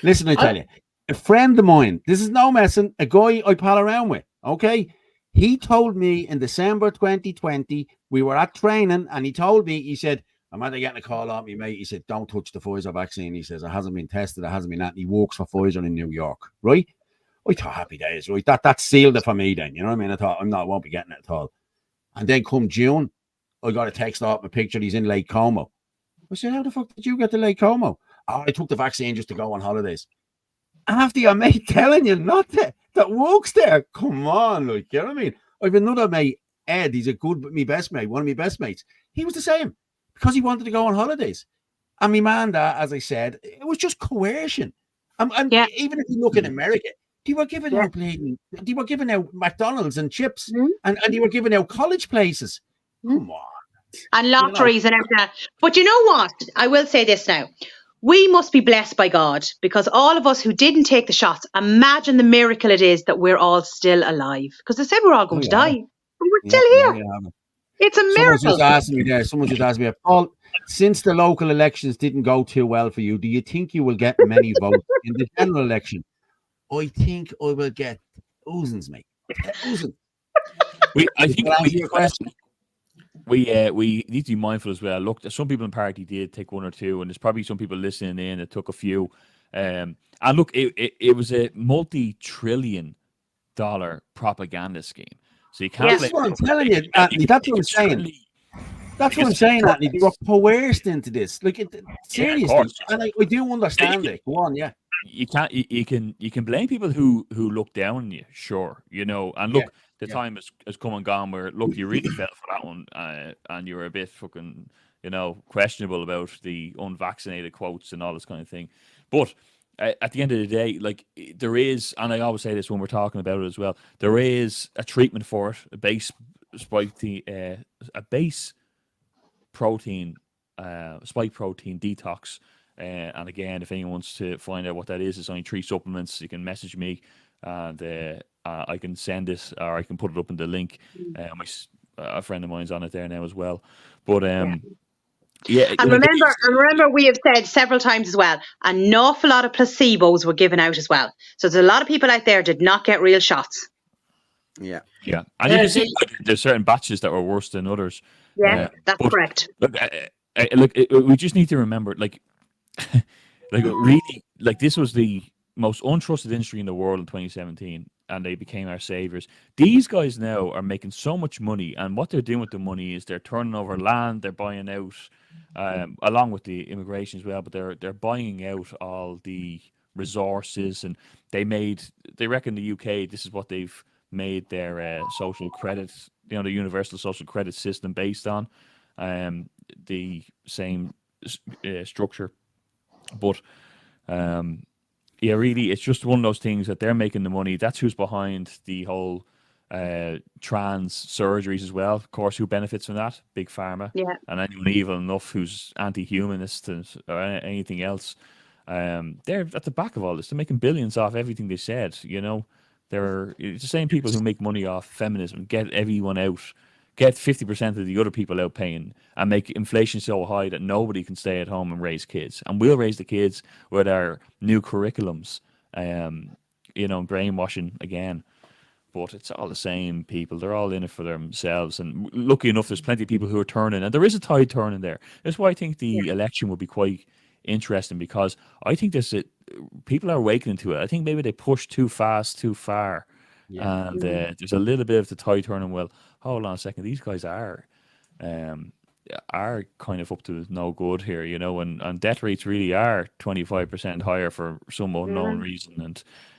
Listen, I tell you, a friend of mine. This is no messing. A guy I pal around with. Okay. He told me in December 2020, we were at training, and he told me, he said, I'm either getting a call on me, mate. He said, don't touch the Pfizer vaccine. He says, it hasn't been tested. It hasn't been that. He works for Pfizer in New York, right? I thought, happy days, right? That sealed it for me then. You know what I mean? I thought, I won't be getting it at all. And then come June, I got a text off my picture. He's in Lake Como. I said, how the fuck did you get to Lake Como? Oh, I took the vaccine just to go on holidays. After your mate telling you not to, that works there. Come on, like, you know what I mean? I've another mate, Ed. He's one of my best mates. He was the same because he wanted to go on holidays. And my man, as I said, it was just coercion. And even if you look in America, they were giving out McDonald's and chips, and they were giving out college places. Come on. And lotteries and everything. But you know what? I will say this now. we must be blessed by God, because all of us who didn't take the shots, imagine the miracle it is that we're all still alive. Because they said we're all going to die, and we're still here. It's a miracle. Someone just asked me, Paul, since the local elections didn't go too well for you, do you think you will get many votes in the general election? I think I will get thousands, mate. Thousands. I think we need to be mindful as well. Look, some people in party did take one or two, and there's probably some people listening in that took a few. And look, it was a multi-trillion-dollar propaganda scheme. So you can't. That's what I'm telling you, Anthony. That's what I'm saying. That's what I'm saying, Anthony. They were coerced into this. Like, seriously, and I do understand it. Go on, yeah. You can't. You can blame people who look down on you, sure, you know. And look, the time has come and gone where look, you really fell for that one, and you were a bit fucking, you know, questionable about the unvaccinated quotes and all this kind of thing. But at the end of the day, like, there is, and I always say this when we're talking about it as well, there is a treatment for it, a base protein, spike protein detox. And again, if anyone wants to find out what that is, it's only 3 supplements. You can message me, and I can send it, or I can put it up in the link. A friend of mine's on it there now as well. But and remember, we have said several times as well, an awful lot of placebos were given out as well. So there's a lot of people out there did not get real shots. Yeah. And you can see there's certain batches that were worse than others. Yeah, that's correct. Look, we just need to remember, like really, like, this was the most untrusted industry in the world in 2017, and they became our saviors. These guys now are making so much money, and what they're doing with the money is they're turning over land, they're buying out, along with the immigration as well, but they're buying out all the resources, and they reckon the UK, this is what they've made their social credit, you know, the universal social credit system based on, the same structure. But really, it's just one of those things that they're making the money. That's who's behind the whole trans surgeries as well. Of course, who benefits from that? Big Pharma. Yeah. And anyone evil enough who's anti-humanist or anything else. They're at the back of all this. They're making billions off everything they said. You know, it's the same people who make money off feminism, get everyone out, get 50% of the other people out paying, and make inflation so high that nobody can stay at home and raise kids. And we'll raise the kids with our new curriculums, you know, brainwashing again. But it's all the same people. They're all in it for themselves. And lucky enough, there's plenty of people who are turning. And there is a tide turning there. That's why I think the election will be quite interesting, because I think people are awakening to it. I think maybe they pushed too fast, too far. Yeah. And there's a little bit of the tide turning. Well, hold on a second. These guys are kind of up to no good here, you know, and death rates really are 25% higher for some unknown reason.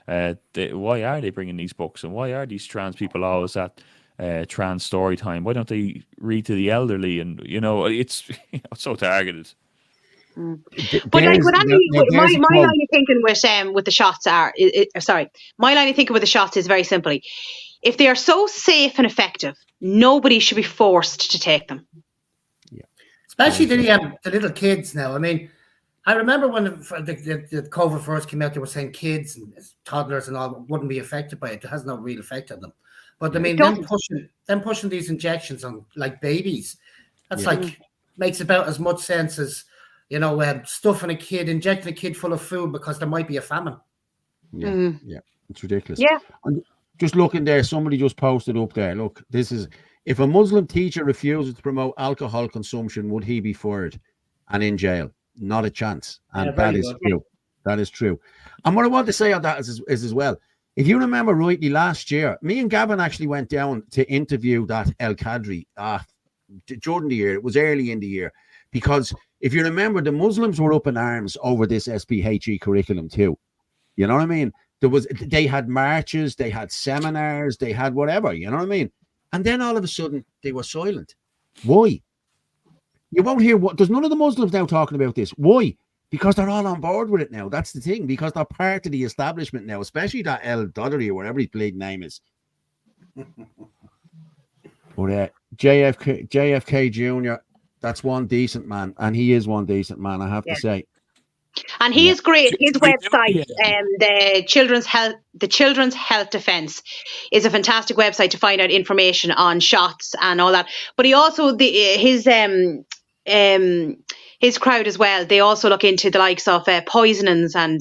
And why are they bringing these books? And why are these trans people always at trans story time? Why don't they read to the elderly? And, you know, it's so targeted. But like, my line of thinking with the shots my line of thinking with the shots is very simply, if they are so safe and effective, nobody should be forced to take them. Yeah, especially the little kids now. I mean, I remember when the COVID first came out, they were saying kids and toddlers and all wouldn't be affected by it. It has no real effect on them. But I mean, them pushing these injections on like babies, that's like makes about as much sense as, you know, stuffing a kid, injecting a kid full of food because there might be a famine. Yeah, it's ridiculous. Yeah. And just looking there, somebody just posted up there. Look, this is, if a Muslim teacher refuses to promote alcohol consumption, would he be fired and in jail? Not a chance. And that is true. That is true. And what I want to say on that is as well, if you remember rightly, last year, me and Gavin actually went down to interview that El Kadri during the year. It was early in the year, because if you remember, the Muslims were up in arms over this SPHE curriculum too. You know what I mean? They had marches, they had seminars, they had whatever, you know what I mean? And then all of a sudden they were silent. Why? You won't hear there's none of the Muslims now talking about this. Why? Because they're all on board with it now. That's the thing, because they're part of the establishment now, especially that El Doddery or whatever his played name is. But JFK Jr., that's one decent man, and he is one decent man, I have to say. And he is great. His Should we do website, the, the Children's Health Defence, is a fantastic website to find out information on shots and all that. But he also his crowd as well. They also look into the likes of poisonings and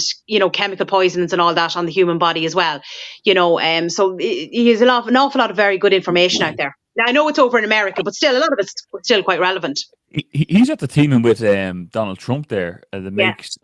chemical poisonings and all that on the human body as well. So he has an awful lot of very good information out there. Now, I know it's over in America, but still a lot of it's still quite relevant. He's at the teaming with Donald Trump there, the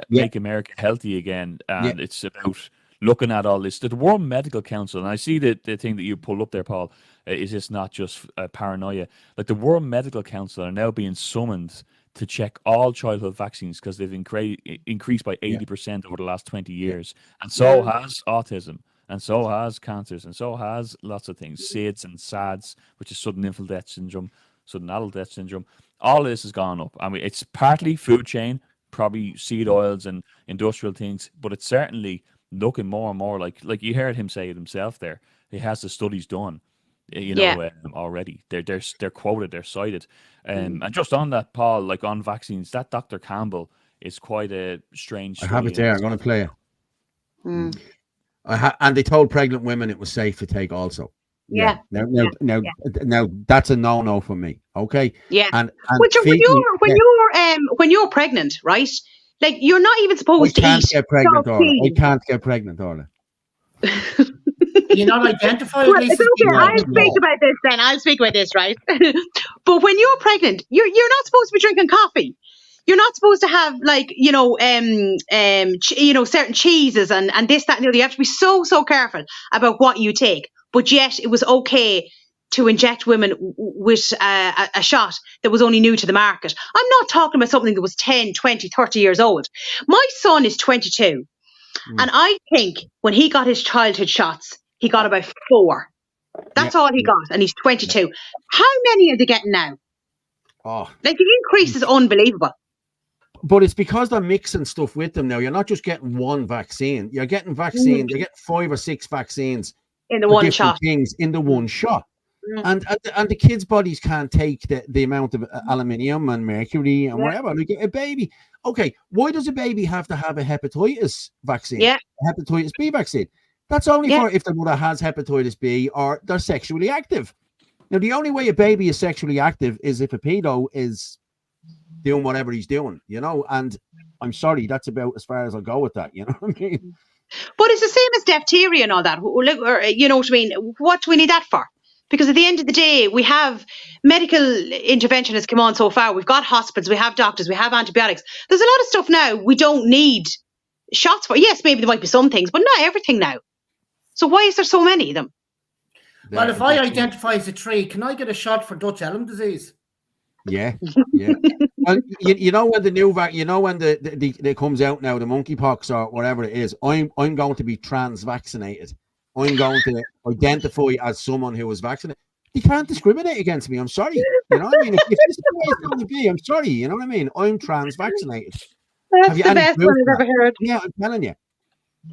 Make America Healthy Again, and it's about looking at all this. The World Medical Council, and I see the thing that you pulled up there, Paul, is this not just paranoia? Like the World Medical Council are now being summoned to check all childhood vaccines because they've increased by 80% over the last 20 years, and so has autism. And so has cancers, and so has lots of things, SIDS and SADS, which is sudden infant death syndrome, sudden adult death syndrome. All of this has gone up. I mean, it's partly food chain, probably seed oils and industrial things, but it's certainly looking more and more like you heard him say it himself there. He has the studies done, already. They're quoted, they're cited. And just on that, Paul, like on vaccines, that Dr. Campbell is quite a strange. I have it there. I'm going to play it. And they told pregnant women it was safe to take also. Now that's a no for me. Okay. Yeah. And when you're pregnant, right? Like you're not even supposed to eat. I can't get pregnant, Orla. You're not identified. Well, it's okay. I'll speak about this, right? But when you're pregnant, you're not supposed to be drinking coffee. You're not supposed to have certain cheeses and this, that, and the other. You have to be so careful about what you take. But yet it was okay to inject women with a shot that was only new to the market. I'm not talking about something that was 10, 20, 30 years old. My son is 22. And I think when he got his childhood shots, he got about 4. That's all he got. And he's 22. How many are they getting now? Oh. Like the increase is unbelievable. But it's because they're mixing stuff with them now. You're not just getting one vaccine. You're getting vaccines. You're getting 5 or 6 vaccines in the one shot. Things in the one shot. And the kids' bodies can't take the amount of aluminium and mercury and whatever. Like a baby. Okay, why does a baby have to have a hepatitis vaccine? A hepatitis B vaccine. That's only for if the mother has hepatitis B or they're sexually active. Now, the only way a baby is sexually active is if a pedo is doing whatever he's doing, and I'm sorry, that's about as far as I'll go with that, you know what I mean? But it's the same as diphtheria and all that, you know what I mean? What do we need that for? Because at the end of the day, we have medical intervention has come on so far. We've got hospitals, we have doctors, we have antibiotics. There's a lot of stuff now we don't need shots for. Yes, maybe there might be some things, but not everything now. So why is there so many of them? Well, if I identify as a tree, can I get a shot for Dutch elm disease? Yeah. Well, you know when the new when the comes out now, the monkeypox or whatever it is, I'm going to be vaccinated. I'm going to identify as someone who was vaccinated. You can't discriminate against me. I'm sorry. You know what I mean? If this is the way it's going to be, I'm sorry. You know what I mean? I'm vaccinated. That's the best one I've ever heard. Yeah, I'm telling you.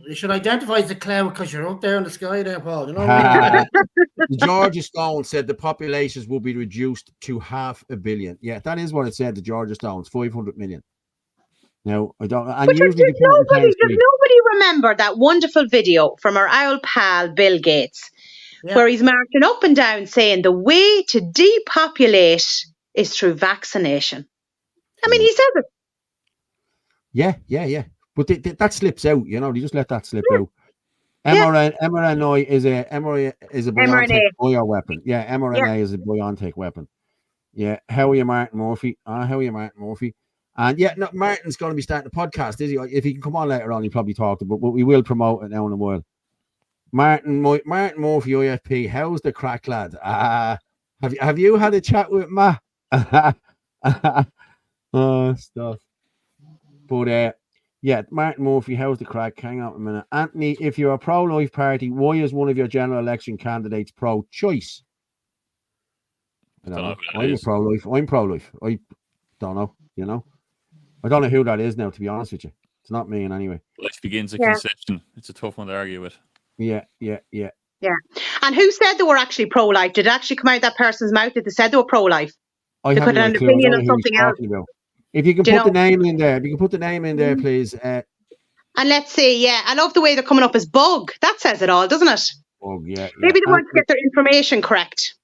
You should identify as a cloud because you're up there in the sky there, Paul. You know what I mean? Georgia Stone said the populations will be reduced to 500 million. Yeah, that is what it said, the Georgia Stones, 500 million. Now, I don't... And but does nobody remember that wonderful video from our old pal, Bill Gates, where he's marching up and down saying the way to depopulate is through vaccination? I mean, he says it. Yeah. But that slips out, they just let that slip out. mRNA is a BioNTech bioweapon. Yeah, mRNA is a BioNTech weapon. Yeah, how are you, Martin Murphy? How are you, Martin Murphy? And Martin's going to be starting a podcast, is he? If he can come on later on, he'll probably talk to, but we will promote it now in a while. Martin Murphy, IFP, how's the crack, lad? Have you had a chat with Matt? Oh, stuff. But Martin Murphy, how's the crack? Hang on a minute. Anthony, if you're a pro-life party, why is one of your general election candidates pro-choice? I don't know. I'm pro-life. I'm pro-life. I don't know, I don't know who that is now, to be honest with you. It's not me in any way. Life begins at conception. It's a tough one to argue with. Yeah. And who said they were actually pro-life? Did it actually come out that person's mouth that they said they were pro-life? They put an opinion on something else. If you can Do you put the know? name in there, if you can put the name in there, please. And let's see, yeah, I love the way they're coming up as bug. That says it all, doesn't it? Oh, yeah. Maybe they want to get their information correct.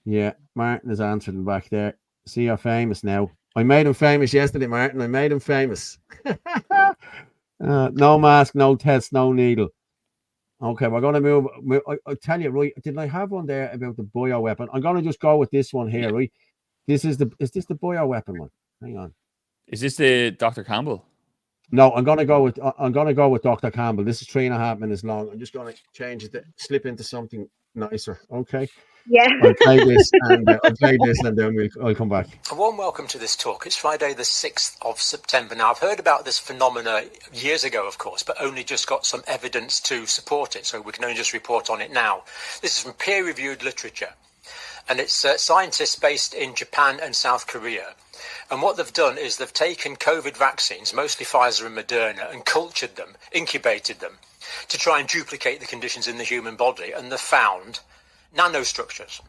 Yeah, Martin is answering back there. See, you're famous now. I made him famous yesterday, Martin. I made him famous. No mask, no test, no needle. Okay, we're going to move. I tell you, right, didn't I have one there about the bioweapon? I'm going to just go with this one here, right? Is this the bioweapon one? Hang on. Is this the Dr. Campbell? No, I'm going to go with Dr. Campbell. This is 3.5 minutes long. I'm just going to change it, slip into something nicer. Okay. Yeah. I'll play this and then I'll come back. A warm welcome to this talk. It's Friday the 6th of September. Now, I've heard about this phenomena years ago, of course, but only just got some evidence to support it, so we can only just report on it now. This is from peer-reviewed literature, and it's scientists based in Japan and South Korea. And what they've done is they've taken COVID vaccines, mostly Pfizer and Moderna, and cultured them, incubated them, to try and duplicate the conditions in the human body, and they've found nanostructures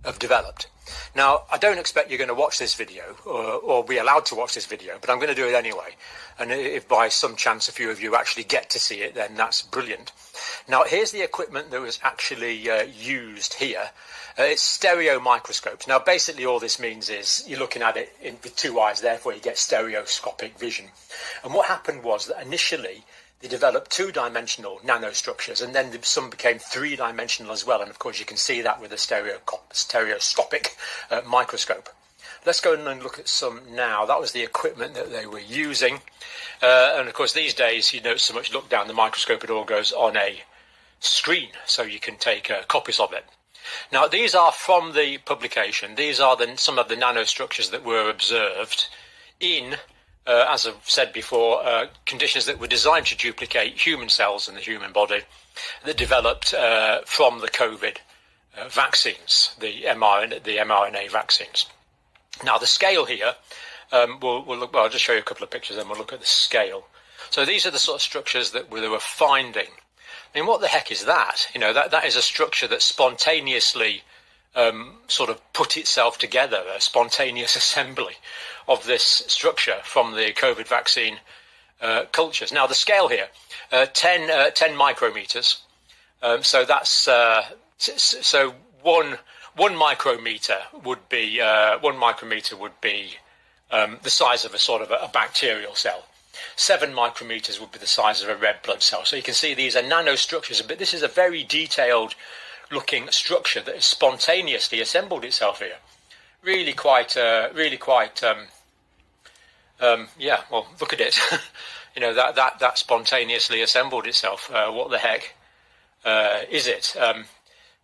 have developed. Now, I don't expect you're going to watch this video or be allowed to watch this video, but I'm going to do it anyway. And if by some chance a few of you actually get to see it, then that's brilliant. Now, here's the equipment that was actually used here. It's stereo microscopes. Now, basically all this means is you're looking at it with two eyes, therefore you get stereoscopic vision. And what happened was that initially they developed two-dimensional nanostructures, and then some became three-dimensional as well. And of course, you can see that with a stereoscopic microscope. Let's go and look at some now. That was the equipment that they were using. And of course, these days, you don't so much look down the microscope, it all goes on a screen, so you can take copies of it. Now, these are from the publication. These are some of the nanostructures that were observed in as I've said before, conditions that were designed to duplicate human cells in the human body that developed from the COVID vaccines, the mRNA vaccines. Now, the scale here, we'll look, well, I'll just show you a couple of pictures and we'll look at the scale. So these are the sort of structures that they were finding. I mean, what the heck is that? You know, that is a structure that spontaneously sort of put itself together, a spontaneous assembly of this structure from the COVID vaccine cultures. Now, the scale here, 10 micrometers. So that's so one micrometer would be the size of a sort of a bacterial cell. 7 micrometers would be the size of a red blood cell. So you can see these are nanostructures, but this is a very detailed looking structure that has spontaneously assembled itself here. Really quite yeah, well, look at it. You know, that spontaneously assembled itself. What the heck is it?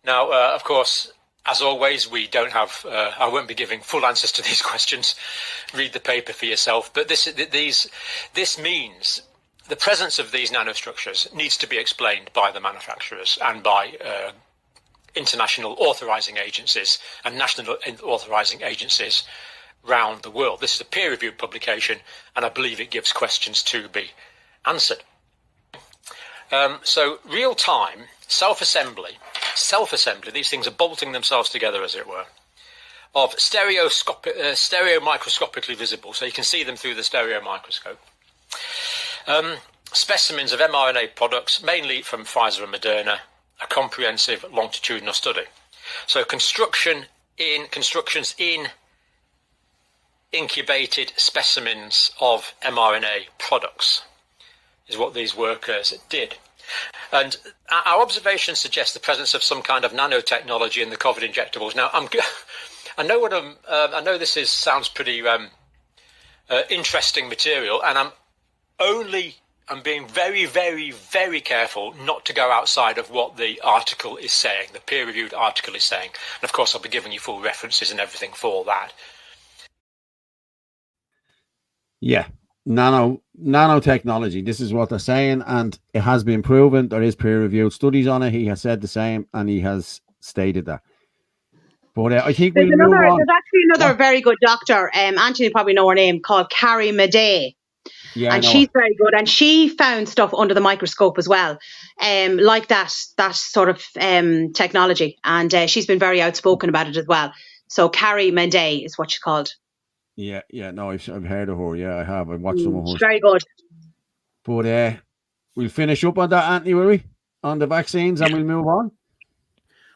Now, of course, as always, we don't have, I won't be giving full answers to these questions. Read the paper for yourself. But this means the presence of these nanostructures needs to be explained by the manufacturers and by international authorizing agencies and national authorizing agencies around the world. This is a peer-reviewed publication, and I believe it gives questions to be answered. So real-time self-assembly, these things are bolting themselves together, as it were, of stereo microscopically visible, so you can see them through the stereo microscope. Specimens of mRNA products, mainly from Pfizer and Moderna, a comprehensive longitudinal study. So constructions in incubated specimens of mRNA products is what these workers did. And our observations suggest the presence of some kind of nanotechnology in the COVID injectables. Now, I know this sounds pretty interesting material, and I'm being very, very, very careful not to go outside of what the article is saying, the peer-reviewed article is saying. And of course, I'll be giving you full references and everything for that. Yeah, nanotechnology. This is what they're saying, and it has been proven. There is peer-reviewed studies on it. He has said the same, and he has stated that. But I think there's actually another very good doctor. Anthony probably know her name, called Carrie Madej. Yeah, and she's very good, and she found stuff under the microscope as well, like that sort of technology, and she's been very outspoken about it as well. So Carrie Madej is what she's called. Yeah, no, I've heard of her. Yeah, I have. I've watched some of hers. Very good. But we'll finish up on that, Anthony, will we? On the vaccines, and we'll move on.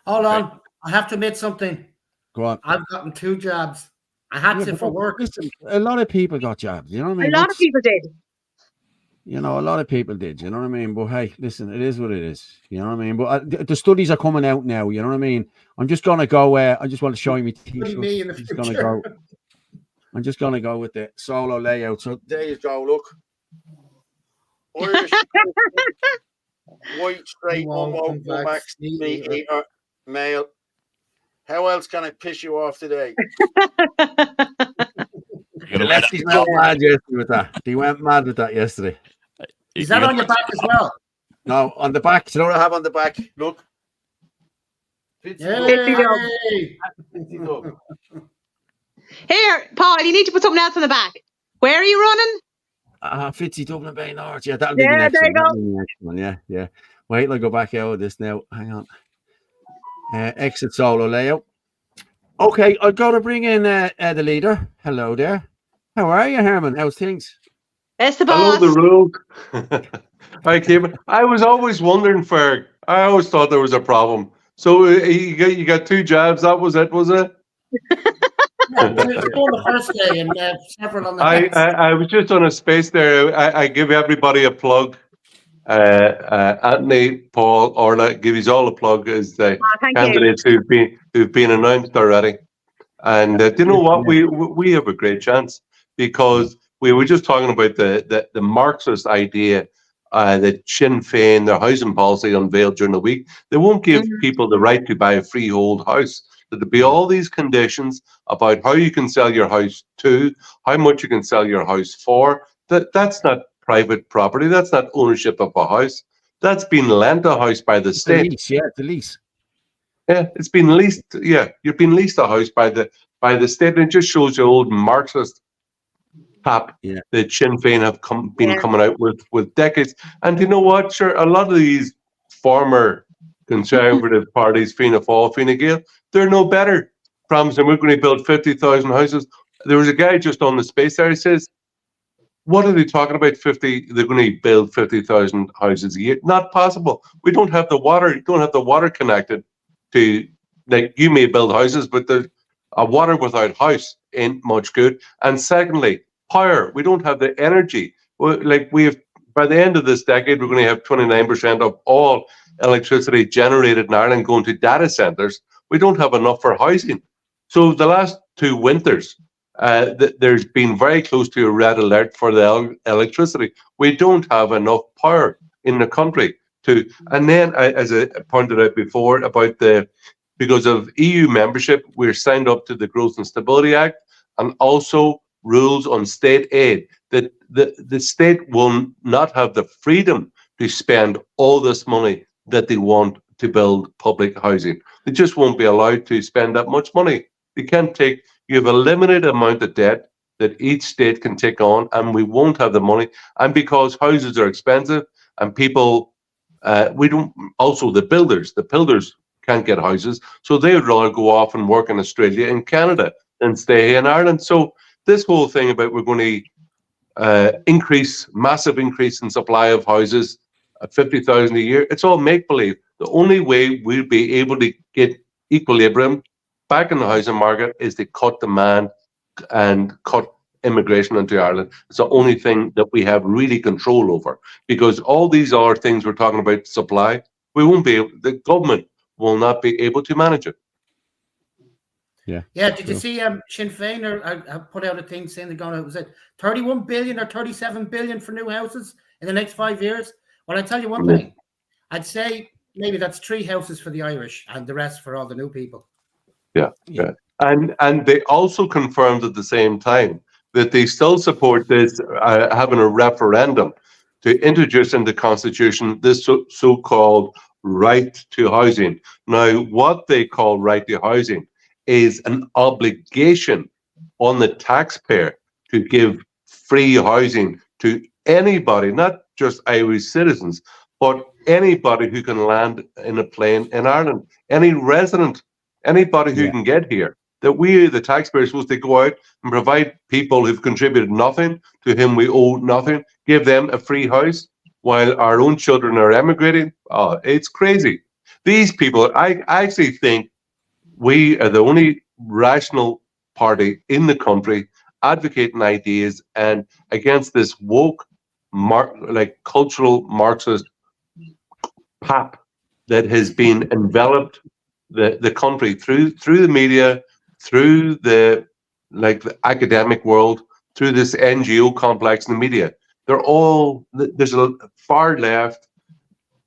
Hold on. I have to admit something. Go on. I've gotten 2 jabs. I had to for work. Listen, a lot of people got jabs. You know what I mean? A lot of people did. You know, a lot of people did. You know what I mean? But hey, listen, it is what it is. You know what I mean? But the studies are coming out now. You know what I mean? I'm just gonna go. I just want to show you my t-shirt. Me in the future. I'm just gonna go with the solo layout. So there you go. Look, Irish, white, straight, max, meat eater, male. How else can I piss you off today? The lefties went mad yesterday with that. They went mad with that yesterday. Is that on your back as well? No, on the back. Do you know what I have on the back? Look. Here, Paul, you need to put something else on the back. Where are you running? Fitzy Dublin Bay North. Yeah, that'll be the next one. That'll be the next one. Yeah. Wait till I go back out of this now. Hang on. Exit solo layout. Okay, I've got to bring in the leader. Hello there. How are you, Herman? How's things? It's the boss. Hello, the rogue. Hi, Kevin. I was always wondering, Ferg. I always thought there was a problem. So you got 2 jabs. That was it, was it? The first day and several on the I was just on a space there. I give everybody a plug. Anthony, Paul, Orla, give you all a plug as the candidates who've been announced already. And do you know what? We have a great chance, because we were just talking about the Marxist idea that Sinn Féin, their housing policy unveiled during the week. They won't give people the right to buy a freehold house. There'll be all these conditions about how you can sell your house to, how much you can sell your house for. That's not private property. That's not ownership of a house. That's been lent a house by the state. The lease. Yeah, it's been leased. Yeah, you've been leased a house by the state, and it just shows the old Marxist pap that Sinn Féin have been coming out with decades. And you know what? Sure, a lot of these former conservative parties, Fianna Fáil, Fine Gael, they're no better. Promising we're going to build 50,000 houses. There was a guy just on the space there. He says, "What are they talking about? 50? They're going to build 50,000 houses a year? Not possible. We don't have the water. You don't have the water connected to. Like, you may build houses, but the water without house ain't much good. And secondly, power. We don't have the energy. Like, we have, by the end of this decade, we're going to have 29% of all electricity generated in Ireland going to data centers. We don't have enough for housing. So the last 2 winters, there's been very close to a red alert for the electricity. We don't have enough power in the country to. And then, as I pointed out before, about because of EU membership, we're signed up to the Growth and Stability Act, and also rules on state aid, that the state will not have the freedom to spend all this money that they want to build public housing. They just won't be allowed to spend that much money. They can't take. You have a limited amount of debt that each state can take on, and we won't have the money. And because houses are expensive, and people, we don't. Also, the builders can't get houses, so they would rather go off and work in Australia and Canada than stay in Ireland. So this whole thing about we're going to massive increase in supply of houses, 50,000 a year, it's all make-believe. The only way we'll be able to get equilibrium back in the housing market is to cut demand and cut immigration into Ireland. It's the only thing that we have really control over, because all these other things we're talking about, supply, we won't be able, the government will not be able to manage it. Yeah. Did you see Sinn Féin put out a thing saying they're going to, was it 31 billion or 37 billion for new houses in the next 5 years? Well, I tell you one thing, I'd say maybe that's 3 houses for the Irish and the rest for all the new people. Yeah. And they also confirmed at the same time that they still support this, having a referendum to introduce in the Constitution this so-called right to housing. Now, what they call right to housing is an obligation on the taxpayer to give free housing to anybody, not just Irish citizens, but anybody who can land in a plane in Ireland, any resident, anybody who can get here. that we, the taxpayers, are supposed to go out and provide people who've contributed nothing, to whom we owe nothing, give them a free house while our own children are emigrating. Oh, it's crazy. These people, I actually think we are the only rational party in the country advocating ideas and against this woke, cultural Marxist pap that has been enveloped the country through the media, through the academic world, through this NGO complex in the media. There's a far left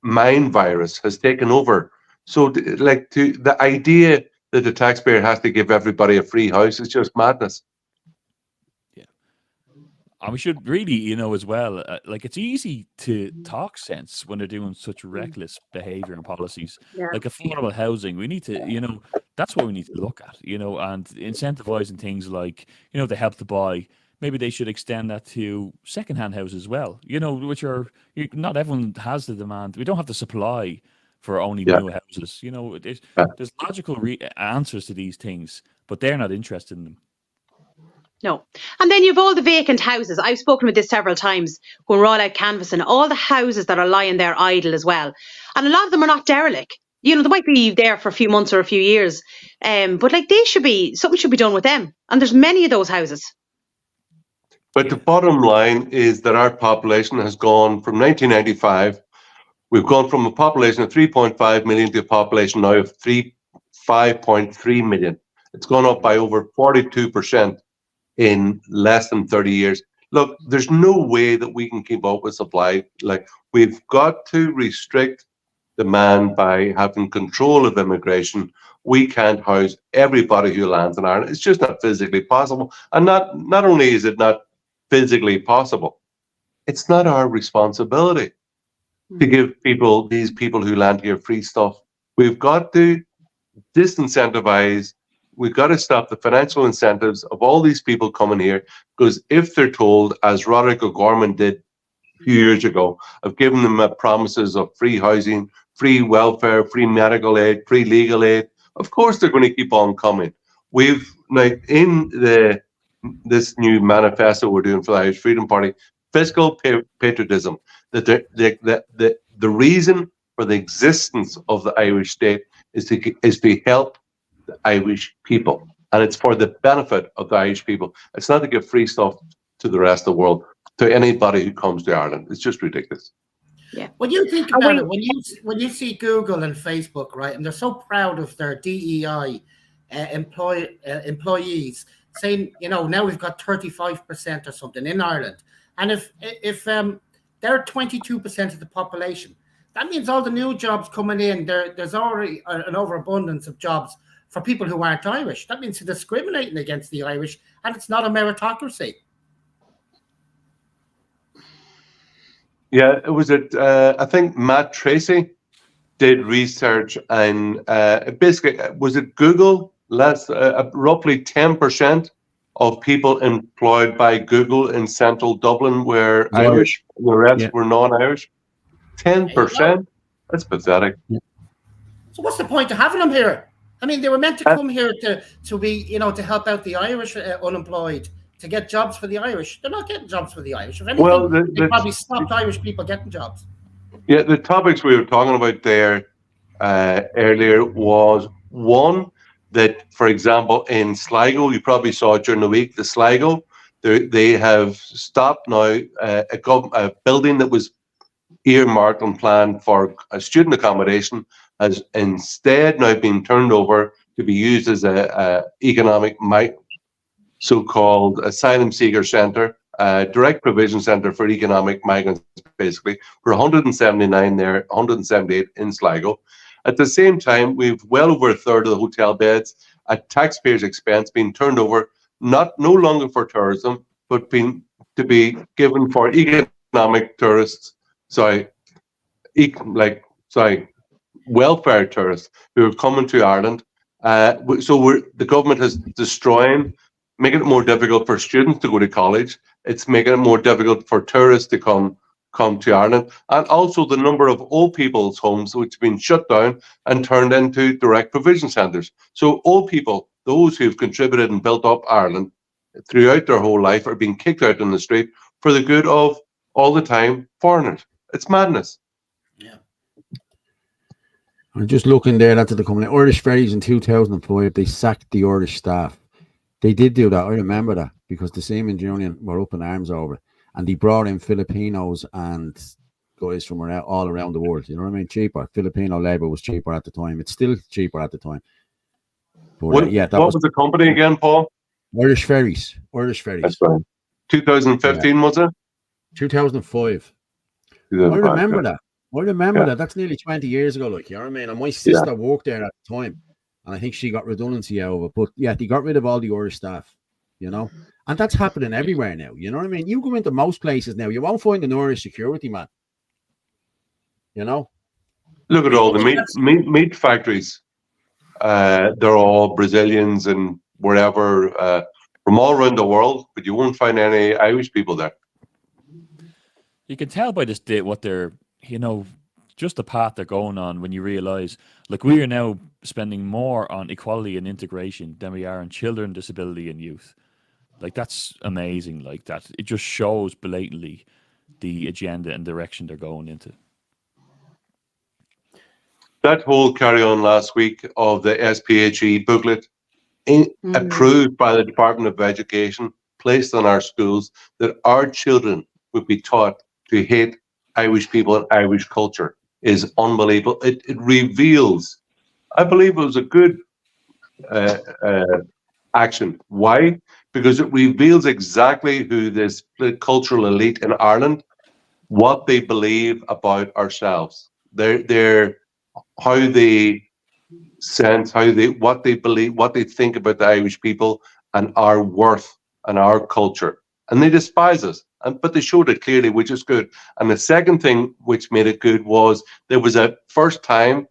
mind virus has taken over. So the idea that the taxpayer has to give everybody a free house is just madness. And we should really, as well, it's easy to talk sense when they're doing such reckless behavior and policies. Like affordable housing, we need to, that's what we need to look at, and incentivizing things like, the help to buy. Maybe they should extend that to secondhand houses as well, which are, not everyone has the demand. We don't have the supply for only new houses. There's logical answers to these things, but they're not interested in them. No. And then you've all the vacant houses. I've spoken with this several times when we're all out canvassing, all the houses that are lying there idle as well. And a lot of them are not derelict. They might be there for a few months or a few years. But something should be done with them. And there's many of those houses. But the bottom line is that our population has gone from 1995, we've gone from a population of 3.5 million to a population now of 5.3 million. It's gone up by over 42%. In less than 30 years. Look, there's no way that we can keep up with supply. We've got to restrict demand by having control of immigration. We can't house everybody who lands in Ireland. It's just not physically possible. And not only is it not physically possible, it's not our responsibility to give these people who land here free stuff. We've got to disincentivize. We've got to stop the financial incentives of all these people coming here, because if they're told, as Roderick O'Gorman did a few years ago, of giving them promises of free housing, free welfare, free medical aid, free legal aid, of course they're going to keep on coming. We've in this new manifesto we're doing for the Irish Freedom Party, fiscal patriotism, that the reason for the existence of the Irish state is to help the Irish people, and it's for the benefit of the Irish people. It's not to give free stuff to the rest of the world, to anybody who comes to Ireland. It's just ridiculous. Yeah. When you think about it, when you see Google and Facebook, right, and they're so proud of their DEI employees, saying, now we've got 35% or something in Ireland, and if they're 22% of the population, that means all the new jobs coming in, there's already an overabundance of jobs for people who aren't Irish. That means they're discriminating against the Irish, and it's not a meritocracy. Yeah, I think Matt Tracy did research, and basically, was it Google? Roughly 10% of people employed by Google in central Dublin were Irish, and the rest were non-Irish. 10%? That's pathetic. Yeah. So what's the point of having them here? I mean, they were meant to come here to be, to help out the Irish unemployed, to get jobs for the Irish. They're not getting jobs for the Irish. If anything, they probably stopped Irish people getting jobs. Yeah, the topics we were talking about there earlier was one, that, for example, in Sligo, you probably saw it during the week, the Sligo, they have stopped now a building that was earmarked and planned for a student accommodation has instead now been turned over to be used as a economic so-called asylum seeker centre, direct provision centre for economic migrants, basically, for 179 there, 178 in Sligo. At the same time, we've well over a third of the hotel beds at taxpayers' expense being turned over, no longer for tourism, but to be given for economic tourists, welfare tourists who are coming to Ireland. So the government is destroying, making it more difficult for students to go to college. It's making it more difficult for tourists to come to Ireland, and also the number of old people's homes which have been shut down and turned into direct provision centres. So old people those who've contributed and built up Ireland throughout their whole life are being kicked out on the street for the good of, all the time, foreigners. It's madness. I'm just looking there at the company. Irish Ferries in 2005, they sacked the Irish staff. They did do that. I remember that because the Seamen's Union were up in arms over it. And they brought in Filipinos and guys from all around the world. You know what I mean? Cheaper. Filipino labour was cheaper at the time. It's still cheaper at the time. But, What was the company again, Paul? Irish Ferries. Irish Ferries. That's right. 2015, was it? 2005. I remember that. I remember that. That's nearly 20 years ago, like, you know what I mean? And my sister worked there at the time, and I think she got redundancy out of it. But yeah, they got rid of all the Irish staff, you know? And that's happening everywhere now, you know what I mean? You go into most places now, you won't find an Irish security man, you know? Look at all the meat factories. They're all Brazilians and wherever, from all around the world, but you won't find any Irish people there. You can tell by this what they're, you know, just the path they're going on when you realize, like, we are now spending more on equality and integration than we are on children, disability, and youth. Like, that's amazing. Like, that it just shows blatantly the agenda and direction they're going into. That whole carry on last week of the SPHE booklet, approved by the Department of Education, placed on our schools, that our children would be taught to hate Irish people and Irish culture, is unbelievable. It reveals, I believe it was a good action. Why? Because it reveals exactly who this cultural elite in Ireland, what they believe about ourselves. They're how they sense, what they believe, what they think about the Irish people and our worth and our culture. And they despise us. But they showed it clearly, which is good. And the second thing which made it good was there was a pushback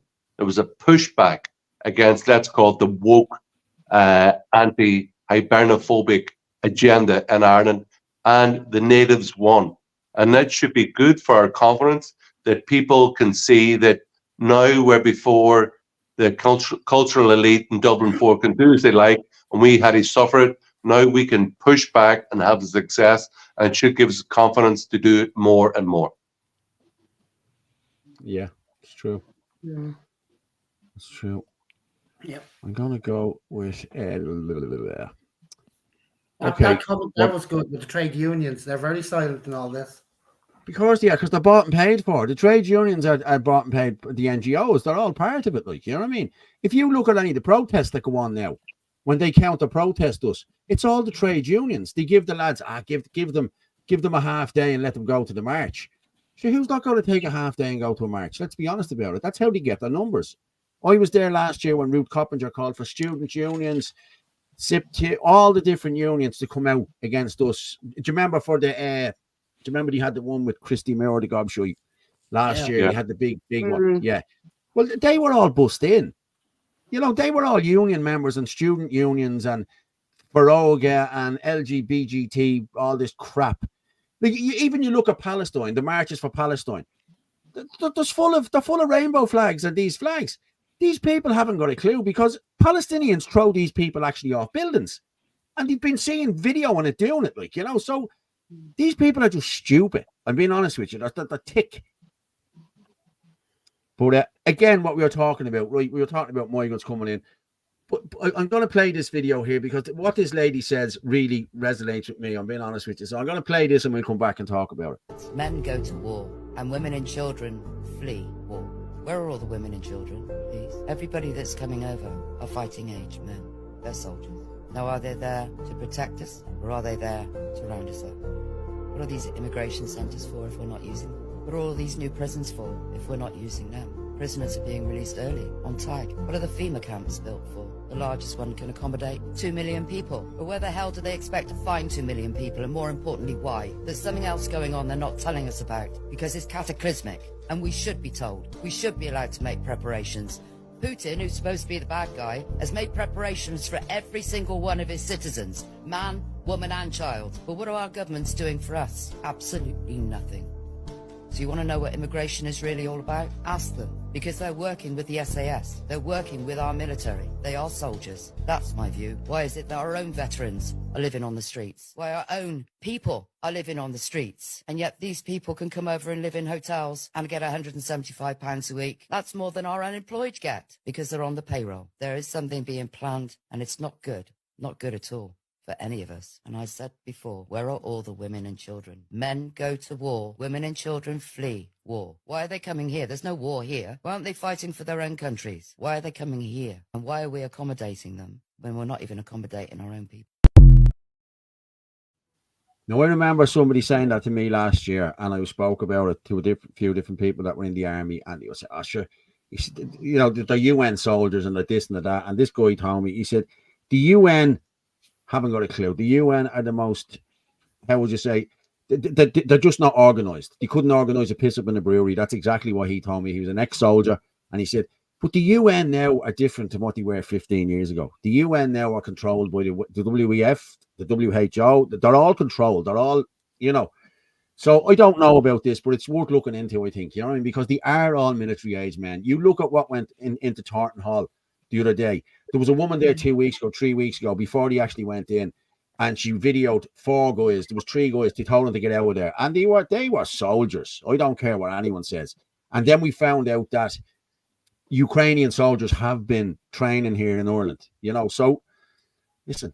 against, let's call it, the woke, anti-hibernophobic agenda in Ireland, and the natives won. And that should be good for our confidence, that people can see that now, where before the cultural elite in Dublin 4 can do as they like, and we had to suffer it, now we can push back and have the success, and it should give us confidence to do it more and more. Yeah, it's true. Yeah. It's true. Yep. I'm gonna go with that was good with the trade unions. They're very silent in all this. Because they're bought and paid for. The trade unions are bought and paid. The NGOs, they're all part of it. Like, you know what I mean? If you look at any of the protests that go on now, when they counter protest us, it's all the trade unions. They give the lads, give them a half day and let them go to the march. So who's not going to take a half day and go to a march? Let's be honest about it. That's how they get their numbers. I was there last year when Ruth Coppinger called for student unions, SIPT, all the different unions to come out against us. Do you remember they had the one with Christy Moore, the gobshite, last year? They had the big one. Yeah. Well, they were all bussed in. You know, they were all union members and student unions and Baroga and LGBTT, all this crap. Like, you look at Palestine, the marches for Palestine. They're full of rainbow flags and these flags. These people haven't got a clue, because Palestinians throw these people actually off buildings, and they've been seeing video on it doing it, like, you know. So these people are just stupid. I'm being honest with you. They're tick. But again, what we were talking about, right? We were talking about migrants coming in. But I'm going to play this video here because what this lady says really resonates with me. I'm being honest with you. So I'm going to play this and we'll come back and talk about it. Men go to war and women and children flee war. Where are all the women and children, please? Everybody that's coming over are fighting age men. They're soldiers. Now, are they there to protect us, or are they there to round us up? What are these immigration centres for if we're not using them? What are all these new prisons for if we're not using them? Prisoners are being released early, on tag. What are the FEMA camps built for? The largest one can accommodate 2 million people. But where the hell do they expect to find 2 million people, and more importantly, why? There's something else going on they're not telling us about, because it's cataclysmic, and we should be told. We should be allowed to make preparations. Putin, who's supposed to be the bad guy, has made preparations for every single one of his citizens, man, woman and child. But what are our governments doing for us? Absolutely nothing. So you want to know what immigration is really all about? Ask them. Because they're working with the SAS. They're working with our military. They are soldiers. That's my view. Why is it that our own veterans are living on the streets? Why our own people are living on the streets? And yet these people can come over and live in hotels and get £175 a week. That's more than our unemployed get because they're on the payroll. There is something being planned and it's not good. Not good at all. For any of us. And I said before, where are all the women and children? Men go to war. Women and children flee war. Why are they coming here? There's no war here. Why aren't they fighting for their own countries? Why are they coming here? And why are we accommodating them when we're not even accommodating our own people? Now, I remember somebody saying that to me last year, and I spoke about it to a few different people that were in the army, and they would say, oh, sure, you know, the UN soldiers and like this and that. And this guy told me, he said, the UN haven't got a clue. The UN are the most, how would you say, they're just not organised. They couldn't organise a piss up in a brewery. That's exactly what he told me. He was an ex-soldier, and he said, but the UN now are different to what they were 15 years ago. The UN now are controlled by the WEF, the WHO. They're all controlled. They're all, you know. So I don't know about this, but it's worth looking into, I think. You know what I mean? Because they are all military age men. You look at what went into Thornton Hall the other day. There was a woman there 3 weeks ago, before they actually went in, and she videoed 4 guys. There was 3 guys. They told them to get out of there, and they were soldiers. I don't care what anyone says. And then we found out that Ukrainian soldiers have been training here in Ireland. You know, so listen,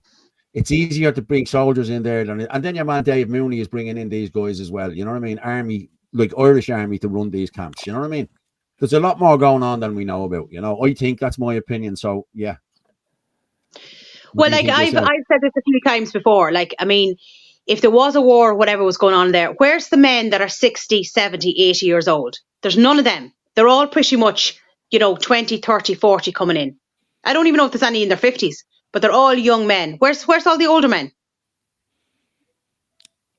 it's easier to bring soldiers in there and then your man Dave Mooney is bringing in these guys as well. You know what I mean? Army, like Irish Army, to run these camps. You know what I mean? There's a lot more going on than we know about, you know. I think that's my opinion. So yeah. Well, like I've said this a few times before. Like, I mean, if there was a war or whatever was going on there, where's the men that are 60, 70, 80 years old? There's none of them. They're all pretty much, you know, 20, 30, 40 coming in. I don't even know if there's any in their 50s, but they're all young men. Where's all the older men?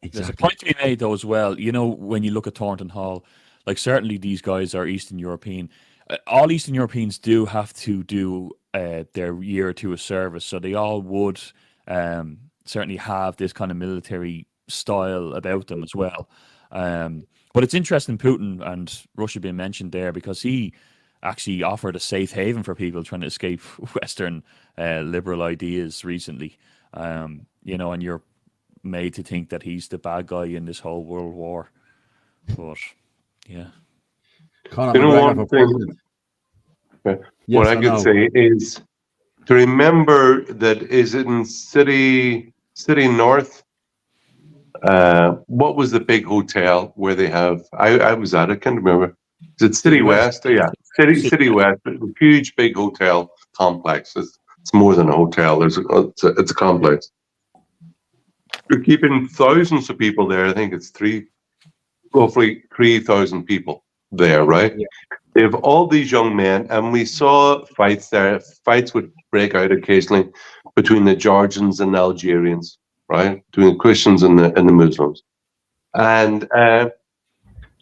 Exactly. There's a point to be made though as well. You know, when you look at Thornton Hall, like certainly these guys are Eastern European. All Eastern Europeans do have to do their year or two of service, so they all would certainly have this kind of military style about them as well. But it's interesting, Putin and Russia being mentioned there, because he actually offered a safe haven for people trying to escape Western liberal ideas recently. You know, and you're made to think that he's the bad guy in this whole world war. But yeah. You know, one thing, what I could say is to remember that is in City North. What was the big hotel where they have? I was at it. Can't remember. Is it City West? Yeah, City West. A huge big hotel complex. It's more than a hotel. It's a complex. You're keeping thousands of people there. I think it's roughly 3,000 people there, right? Yeah. They have all these young men, and we saw fights there. Fights would break out occasionally between the Georgians and the Algerians, right? Between the Christians and the Muslims. And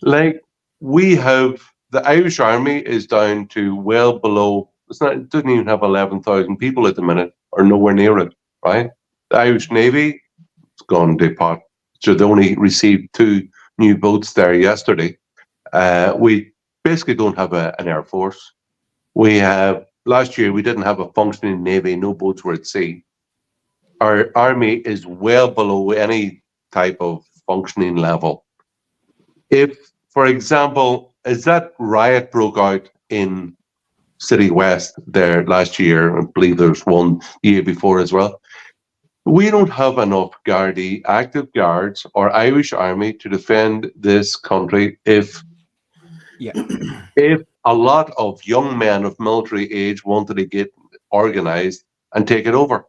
like we have, the Irish Army is down to well below, it doesn't even have 11,000 people at the minute, or nowhere near it, right? The Irish Navy, it's gone to pot. So they only received 2 new boats there yesterday. We basically don't have an air force. We have, last year we didn't have a functioning navy, no boats were at sea. Our army is well below any type of functioning level. If, for example, as that riot broke out in City West there last year, I believe there's one the year before as well, we don't have enough Gardaí, active guards or Irish army to defend this country if a lot of young men of military age wanted to get organized and take it over.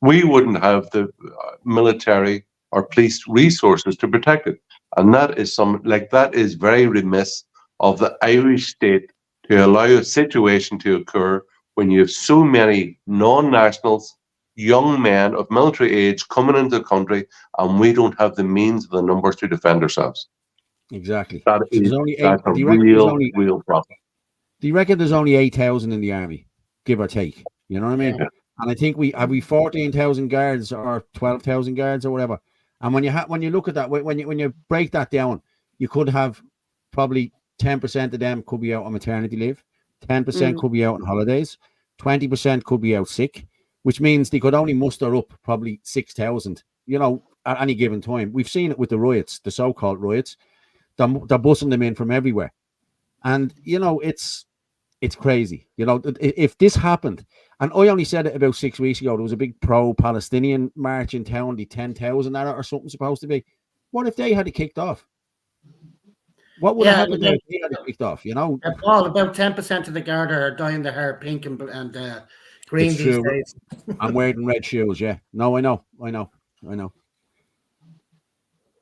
We wouldn't have the military or police resources to protect it. And that is very remiss of the Irish state to allow a situation to occur when you have so many non-nationals, young men of military age coming into the country, and we don't have the means of the numbers to defend ourselves. Exactly. That's a real problem. Do you reckon there's only 8,000 in the army, give or take? You know what I mean? Yeah. And I think we 14,000 guards or 12,000 guards or whatever. And when you look at that, when you break that down, you could have probably 10% of them could be out on maternity leave, 10% could be out on holidays, 20% could be out sick, which means they could only muster up probably 6,000, at any given time. We've seen it with the riots, the so-called riots. They're bussing them in from everywhere. And, it's crazy. If this happened, and I only said it about 6 weeks ago, there was a big pro-Palestinian march in town, the 10,000 at it or something supposed to be. What if they had it kicked off? What would have happened if they had it kicked off, Paul, about 10% of the Garda are dyeing their hair pink and green these days. I'm wearing red shoes, yeah. No, I know.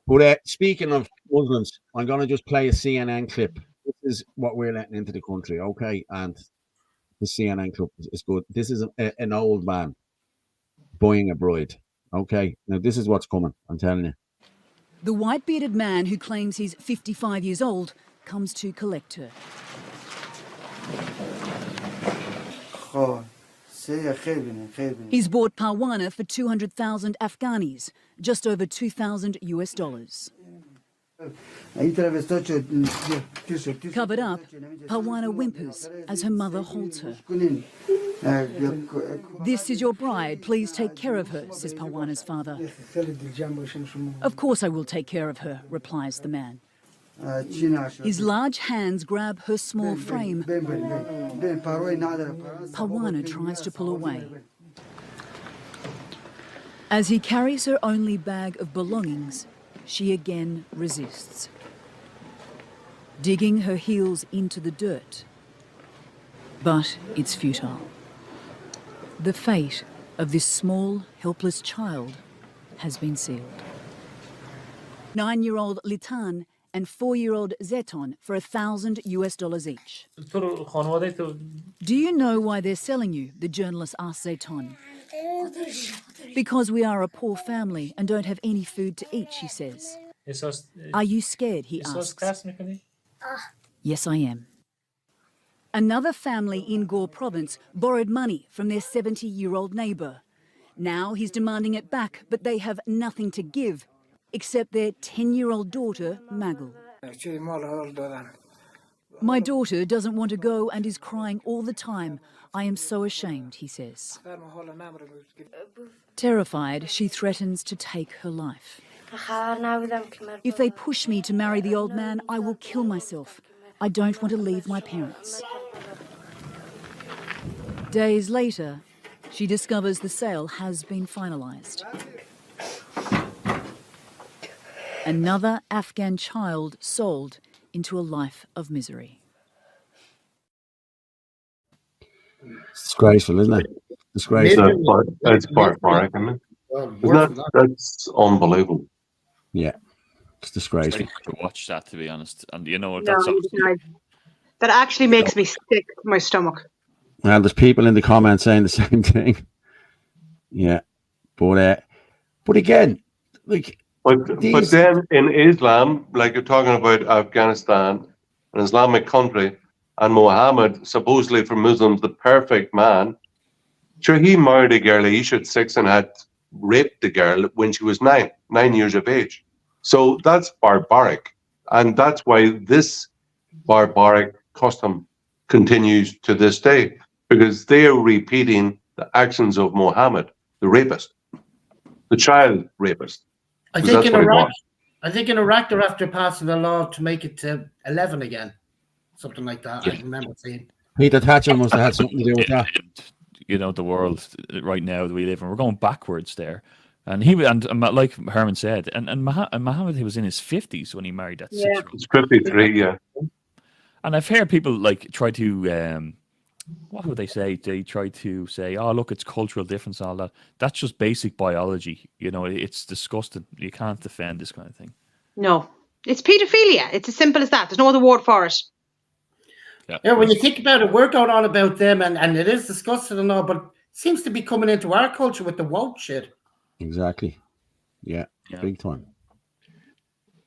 But speaking of Muslims, I'm going to just play a CNN clip. This is what we're letting into the country, okay? And the CNN clip is good. This is an old man buying a bride, okay? Now, this is what's coming, I'm telling you. The white-bearded man who claims he's 55 years old comes to collect her. He's bought Parwana for 200,000 Afghanis, just over $2,000 US. Covered up, Parwana whimpers as her mother holds her. This is your bride, please take care of her, says Parwana's father. Of course I will take care of her, replies the man. His large hands grab her small frame. Parwana tries to pull away. As he carries her only bag of belongings, she again resists, digging her heels into the dirt. But it's futile. The fate of this small, helpless child has been sealed. 9-year-old Litan and 4-year-old Zeton for $1,000 US each. Do you know why they're selling you? The journalist asked Zeton. Because we are a poor family and don't have any food to eat, she says. Are you scared? He asks. Yes, I am. Another family in Gore province borrowed money from their 70-year-old neighbour. Now he's demanding it back, but they have nothing to give, except their 10-year-old daughter, Magul. My daughter doesn't want to go and is crying all the time. I am so ashamed, he says. Terrified, she threatens to take her life. If they push me to marry the old man, I will kill myself. I don't want to leave my parents. Days later, she discovers the sale has been finalised. Another Afghan child sold into a life of misery. It's disgraceful, isn't it? Disgraceful. That's barbaric, isn't it? That's unbelievable. Yeah, it's disgraceful. To watch that, to be honest, and that actually makes me sick to my stomach. Well, there's people in the comments saying the same thing. Yeah, but again, like. But then in Islam, like you're talking about Afghanistan, an Islamic country, and Muhammad, supposedly for Muslims, the perfect man, sure, he married a girl aged at 6 and had raped the girl when she was 9 years of age. So that's barbaric. And that's why this barbaric custom continues to this day, because they are repeating the actions of Muhammad, the rapist, the child rapist. I think in Iraq they're after passing a law to make it to 11 again, something like that. Yeah. I remember seeing. Peter Thatcher must have had something to do with that. The world right now that we live in, we're going backwards there. And like Herman said, and Muhammad, he was in his 50s when he married that 6-year-old. It's 53, yeah. And I've heard people try to. What would they say? They try to say, oh, look, it's cultural difference and all that. That's just basic biology. It's disgusting. You can't defend this kind of thing. No. It's paedophilia. It's as simple as that. There's no other word for it. Yeah, when you think about it, we're going on about them, and it is disgusting and all, but it seems to be coming into our culture with the woke shit. Exactly. Yeah. Big time.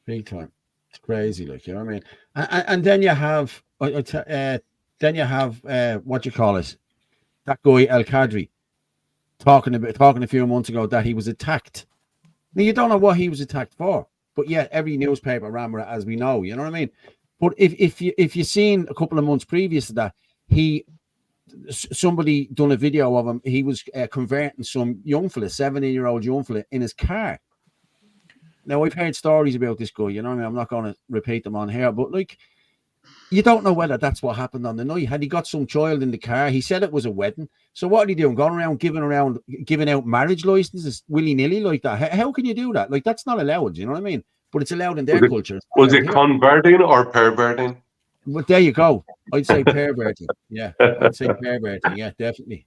Big time. It's crazy, you know what I mean? And then you have... Then you have what you call it, that guy El Kadri talking a few months ago that he was attacked. Now you don't know what he was attacked for, but yet every newspaper ran with it, as we know. You know what I mean? But if you seen a couple of months previous to that, somebody done a video of him. He was converting some young fella, 17-year-old young fella, in his car. Now, I've heard stories about this guy, you know what I mean? I'm not going to repeat them on here, but like, you don't know whether that's what happened on the night. Had he got some child in the car? He said it was a wedding. So what are he doing? Going around giving out marriage licenses willy-nilly like that? How can you do that? Like, that's not allowed, you know what I mean? But it's allowed in their culture. Was it converting or perverting? Well, there you go. I'd say perverting. Yeah, I'd say perverting. Yeah, definitely.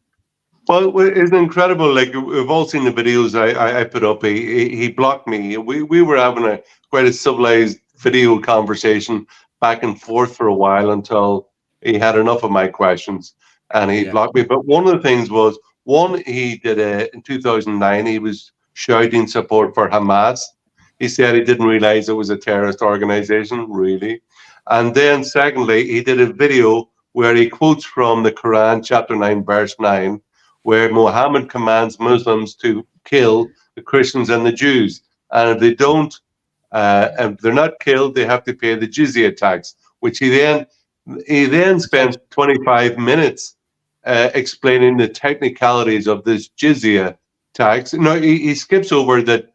Well, it's incredible. Like, we've all seen the videos I put up. He blocked me. We were having quite a civilized video conversation back and forth for a while until he had enough of my questions and he blocked me. But one of the things was, he did in 2009, he was shouting support for Hamas. He said he didn't realize it was a terrorist organization, really. And then secondly, he did a video where he quotes from the Quran, chapter 9, verse 9, where Muhammad commands Muslims to kill the Christians and the Jews. And if they don't, if they're not killed, they have to pay the jizya tax, which he then spends 25 minutes explaining the technicalities of this jizya tax. No, he skips over that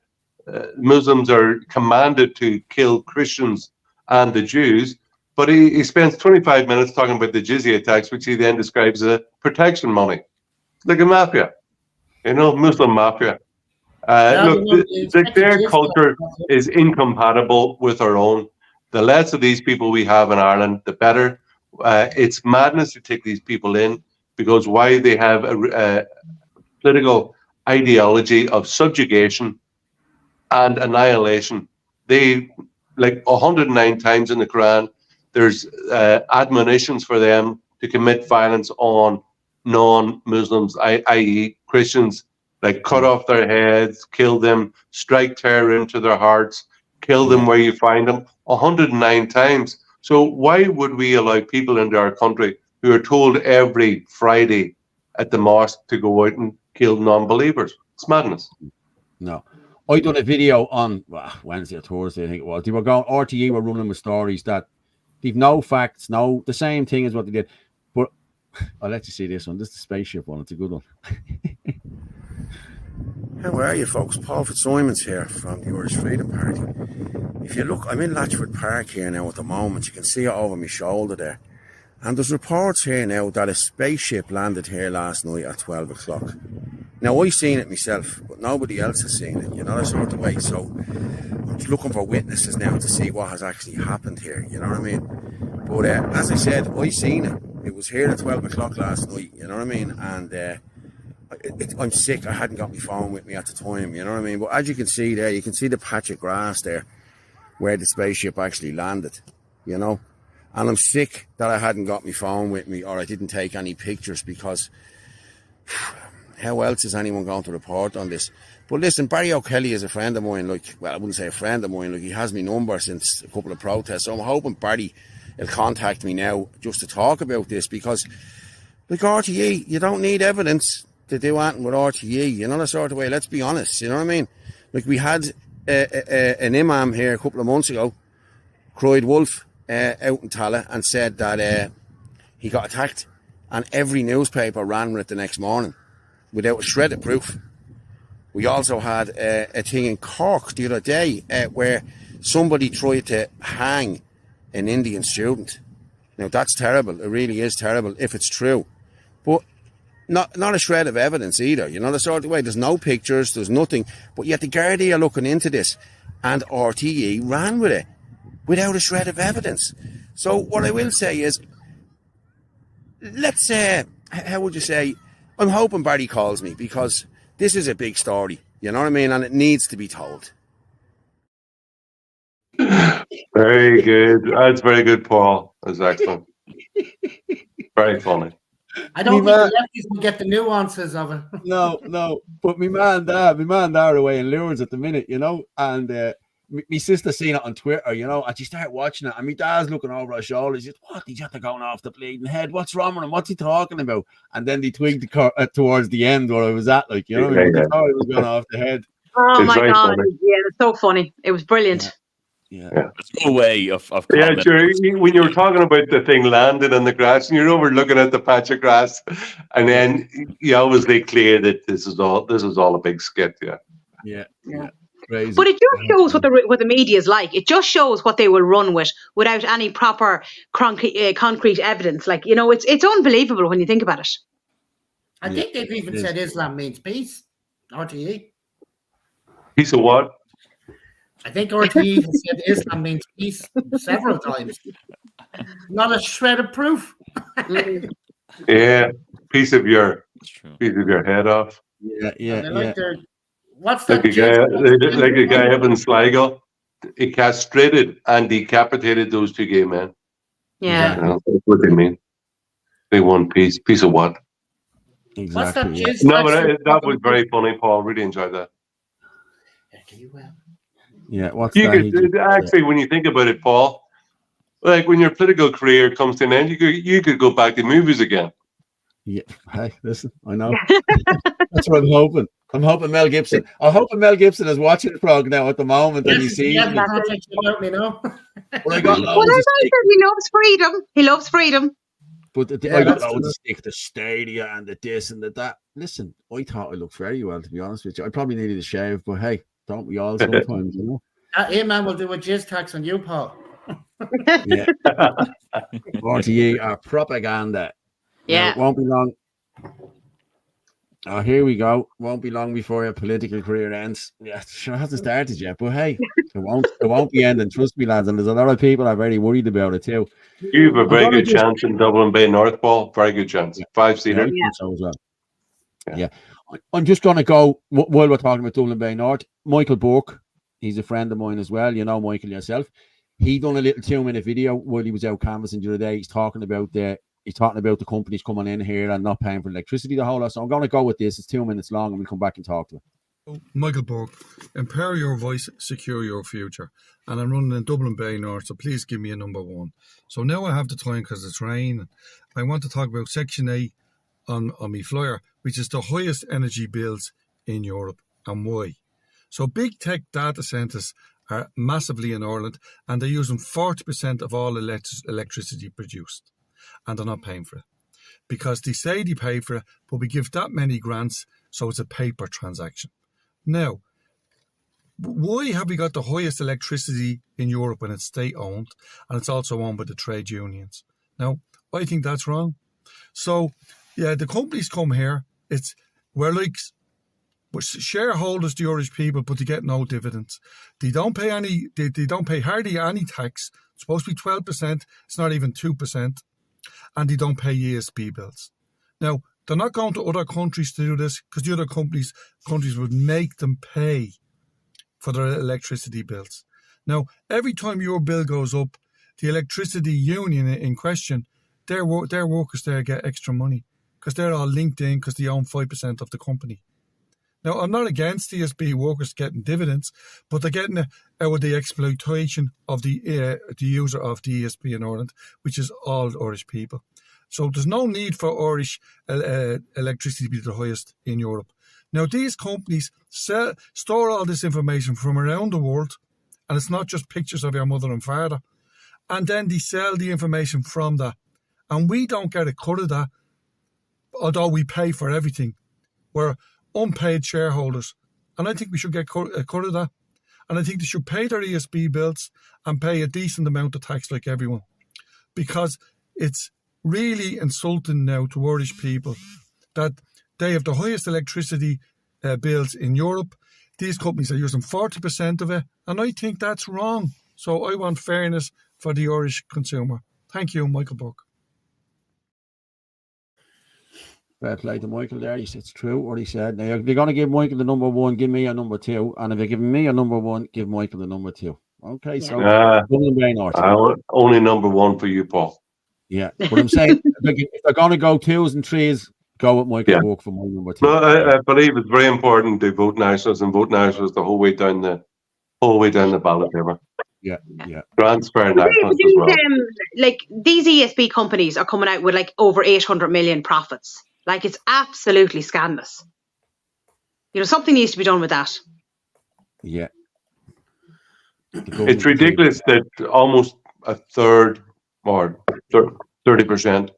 Muslims are commanded to kill Christians and the Jews, but he spends 25 minutes talking about the jizya tax, which he then describes as protection money, like a mafia, Muslim mafia. Look, their culture is incompatible with our own. The less of these people we have in Ireland, the better. It's madness to take these people in, because why? They have a political ideology of subjugation and annihilation. They, like 109 times in the Quran, there's admonitions for them to commit violence on non-Muslims, i.e. Christians, like cut off their heads, kill them, strike terror into their hearts, kill them where you find them, 109 times. So why would we allow people into our country who are told every Friday at the mosque to go out and kill non-believers? It's madness. No. I done a video on Wednesday or Thursday, I think it was. They were going, RTE were running with stories that they've no facts, the same thing as what they did. But I'll let you see this one. This is the spaceship one. It's a good one. How are you, folks? Paul Fitzsimons here from the Irish Freedom Party. If you look, I'm in Latchford Park here now at the moment. You can see it over my shoulder there. And there's reports here now that a spaceship landed here last night at 12 o'clock. Now, I've seen it myself, but nobody else has seen it, that sort of way. So I'm looking for witnesses now to see what has actually happened here, you know what I mean? But as I said, I've seen it. It was here at 12 o'clock last night, you know what I mean? And I'm sick. I hadn't got my phone with me at the time, you know what I mean? But as you can see there, you can see the patch of grass there where the spaceship actually landed, And I'm sick that I hadn't got my phone with me, or I didn't take any pictures, because how else is anyone going to report on this? But listen, Barry O'Kelly is a friend of mine, I wouldn't say a friend of mine, he has my number since a couple of protests, so I'm hoping Barry will contact me now just to talk about this, because like RTE, you don't need evidence to do anything with RTE, that sort of way. Let's be honest, you know what I mean? Like, we had an imam here a couple of months ago, cried wolf out in Tala, and said that he got attacked, and every newspaper ran with it the next morning without a shred of proof. We also had a thing in Cork the other day where somebody tried to hang an Indian student. Now, that's terrible. It really is terrible if it's true. But not a shred of evidence either, the sort of way. There's no pictures, there's nothing. But yet the Gardaí are looking into this, and RTE ran with it without a shred of evidence. So what I will say is, let's say, how would you say, I'm hoping Barry calls me, because this is a big story, you know what I mean? And it needs to be told. Very good. That's very good, Paul. That's excellent. Very funny. I don't think the lefties will get the nuances of it. No. But my man there away in Lourdes at the minute, and my sister seen it on Twitter, and she started watching it, and my dad's looking over her shoulder. He said, "What? He's after going off the bleeding head. What's wrong with him? What's he talking about?" And then they twigged towards the end where I was at, they thought he was going off the head. Oh my God! Funny. Yeah, it's so funny. It was brilliant. Yeah. There's no way of Yeah, calling Jerry, when you were talking about the thing landing on the grass, and you're over looking at the patch of grass, and then you always make clear that this is all a big skit. Yeah. Crazy. But it just shows what the media is like. It just shows what they will run with without any proper concrete evidence. Like, you know, it's unbelievable when you think about it. I think they've even said Islam means peace. RTE. Piece of what? I think RTE has said Islam means peace several times. Not a shred of proof. Yeah, piece of your head off. What's that? Like a guy up in Sligo, he castrated and decapitated those two gay men. Yeah, that's what they mean. They want peace. Piece of what? Exactly. No, but that was very funny, Paul. Really enjoyed that. Yeah, actually, when you think about it, Paul, like when your political career comes to an end, you could go back to movies again. Yeah, hey, listen, I know. That's what I'm hoping. I'm hoping Mel Gibson. I'm hoping Mel Gibson is watching the prog now at the moment, and he sees me. Well, I got loads of stick. He loves freedom. He loves freedom. But I got loads of stick, the Stadia and the this and the that. Listen, I thought I looked very well, to be honest with you. I probably needed a shave, but hey, don't we all sometimes, you know? Hey, man, we'll do a jizz tax on you, Paul. Yeah. RTE are propaganda. Yeah. Now, it won't be long. Oh, here we go. Won't be long before your political career ends. Yeah, sure hasn't started yet, but hey, it won't be ending. Trust me, lads. And there's a lot of people are very worried about it too. You have a very good chance in Dublin Bay North, Paul. Very good chance. 5-seater. Yeah. I'm just going to go, while we're talking about Dublin Bay North, Michael Burke, he's a friend of mine as well. You know Michael yourself. He done a little 2-minute video while he was out canvassing the other day. He's talking about the companies coming in here and not paying for electricity, the whole lot. So I'm going to go with this. It's 2 minutes long and we'll come back and talk to it. Michael Burke, empower your voice, secure your future. And I'm running in Dublin Bay North, so please give me a number 1. So now I have the time because it's raining. I want to talk about Section 8 on my flyer, which is the highest energy bills in Europe, and why. So big tech data centres are massively in Ireland, and they're using 40% of all electricity produced, and they're not paying for it. Because they say they pay for it, but we give that many grants, so it's a paper transaction. Now, why have we got the highest electricity in Europe when it's state-owned, and it's also owned by the trade unions? Now, I think that's wrong. So, yeah, the companies come here, we're shareholders, the Irish people, but they get no dividends. They don't pay they don't pay hardly any tax. It's supposed to be 12%, it's not even 2%, and they don't pay ESB bills. Now, they're not going to other countries to do this because the other countries would make them pay for their electricity bills. Now, every time your bill goes up, the electricity union in question, their workers there get extra money because they're all linked in because they own 5% of the company. Now, I'm not against ESB workers getting dividends, but they're getting it out of the exploitation of the user of the ESB in Ireland, which is all Irish people. So there's no need for Irish electricity to be the highest in Europe. Now, these companies store all this information from around the world, and it's not just pictures of your mother and father. And then they sell the information from that. And we don't get a cut of that, although we pay for everything. We're unpaid shareholders. And I think we should get a cut of that. And I think they should pay their ESB bills and pay a decent amount of tax like everyone. Because it's really insulting now to Irish people that they have the highest electricity bills in Europe. These companies are using 40% of it. And I think that's wrong. So I want fairness for the Irish consumer. Thank you, Michael Burke. Fair play to Michael there. It's true what he said. Now, if you're going to give Michael the number 1, give me a number 2. And if you're giving me a number 1, give Michael the number 2. Okay, so only number 1 for you, Paul. Yeah, but I'm saying if they're going to go 2s and 3s, go with Michael Burke for my number 2. No, I believe it's very important to vote nationals and vote nationals the whole way down the ballot paper. Yeah. Transfer nationals as well. Like these ESB companies are coming out with like over 800 million profits. Like it's absolutely scandalous. You know, something needs to be done with that. Yeah. It's ridiculous that almost a third or 30%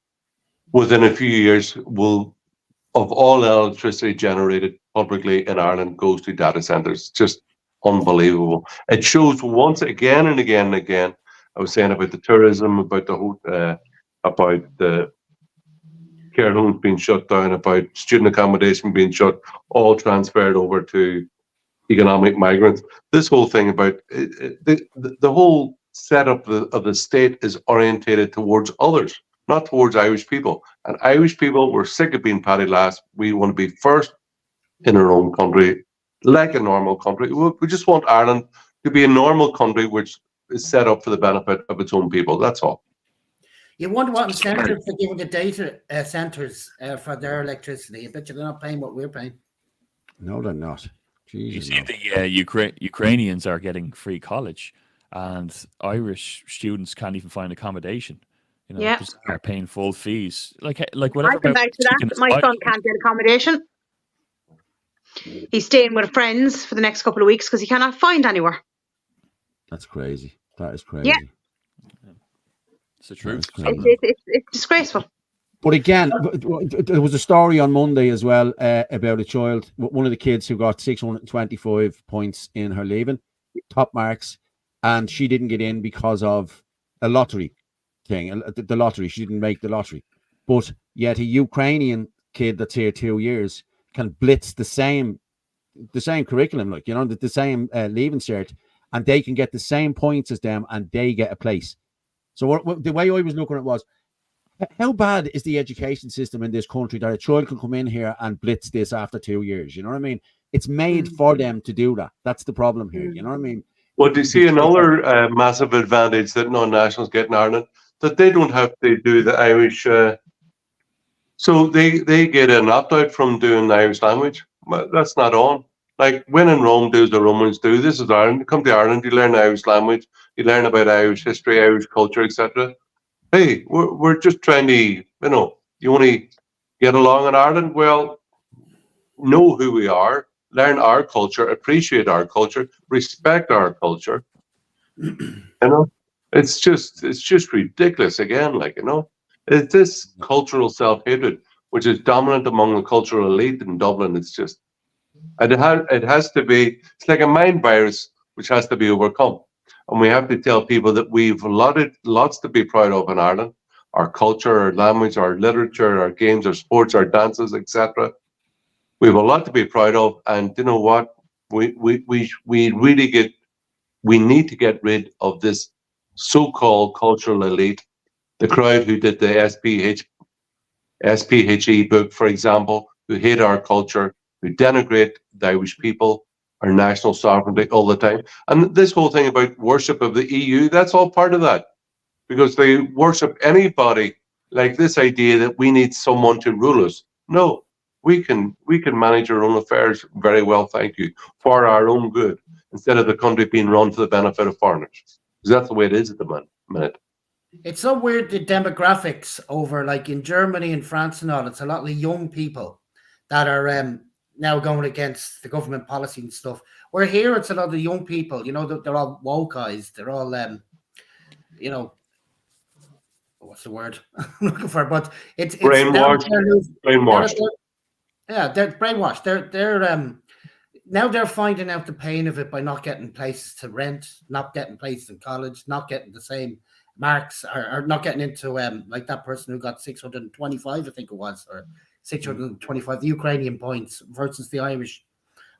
within a few years of all electricity generated publicly in Ireland goes to data centers. Just unbelievable. It shows once again and again and again. I was saying about the tourism, about the care homes being shut down, about student accommodation being shut, all transferred over to economic migrants. This whole thing about the whole setup of the state is orientated towards others, not towards Irish people. And Irish people, we're sick of being patty last. We want to be first in our own country, like a normal country. We just want Ireland to be a normal country which is set up for the benefit of its own people. That's all. You wonder what incentive for giving the data centers for their electricity. I bet you they're not paying what we're paying. No, they're not. Jesus, you see, the Ukrainians are getting free college, and Irish students can't even find accommodation. You know, because they're paying full fees. Like whatever. I can vouch for that. My son can't get accommodation. He's staying with friends for the next couple of weeks because he cannot find anywhere. That's crazy. That is crazy. Yeah. It's the truth. It's disgraceful. But again, there was a story on Monday as well about a child, one of the kids who got 625 points in her leaving, top marks, and she didn't get in because of a lottery thing. The lottery, she didn't make the lottery. But yet a Ukrainian kid that's here 2 years can blitz the same curriculum, like, you know, the same leaving cert, and they can get the same points as them, and they get a place. So the way I was looking at it was, how bad is the education system in this country that a child can come in here and blitz this after 2 years? You know what I mean? It's made for them to do that. That's the problem here. You know what I mean? Well, do you see another massive advantage that non-nationals get in Ireland? That they don't have to do the Irish. So they get an opt-out from doing the Irish language. That's not on. Like, when in Rome, do as the Romans do. This is Ireland. You come to Ireland, you learn the Irish language, you learn about Irish history, Irish culture, etc. Hey, we're just trying to, you want to get along in Ireland? Well, know who we are, learn our culture, appreciate our culture, respect our culture. It's just ridiculous again, It's this cultural self-hatred, which is dominant among the cultural elite in Dublin. It's just, it has to be, it's like a mind virus which has to be overcome. And we have to tell people that we've lots to be proud of in Ireland. Our culture, our language, our literature, our games, our sports, our dances, etc. We have a lot to be proud of. And you know what? We need to get rid of this so-called cultural elite, the crowd who did the SPHE book, for example, who hate our culture, who denigrate the Irish people, our national sovereignty all the time. And this whole thing about worship of the EU, that's all part of that. Because they worship anybody, like this idea that we need someone to rule us. No, we can manage our own affairs very well, thank you, for our own good, instead of the country being run for the benefit of foreigners. Because that's the way it is at the minute. It's so weird, the demographics over, like in Germany and France and all, it's a lot of young people that are now going against the government policy and stuff. Where here it's a lot of young people, they're all wokeized, they're all, what's the word I'm looking for? But it's brainwashed. Yeah, they're brainwashed. They're now they're finding out the pain of it by not getting places to rent, not getting places in college, not getting the same marks, or not getting into like that person who got 625, I think it was, or 625, the Ukrainian points versus the Irish.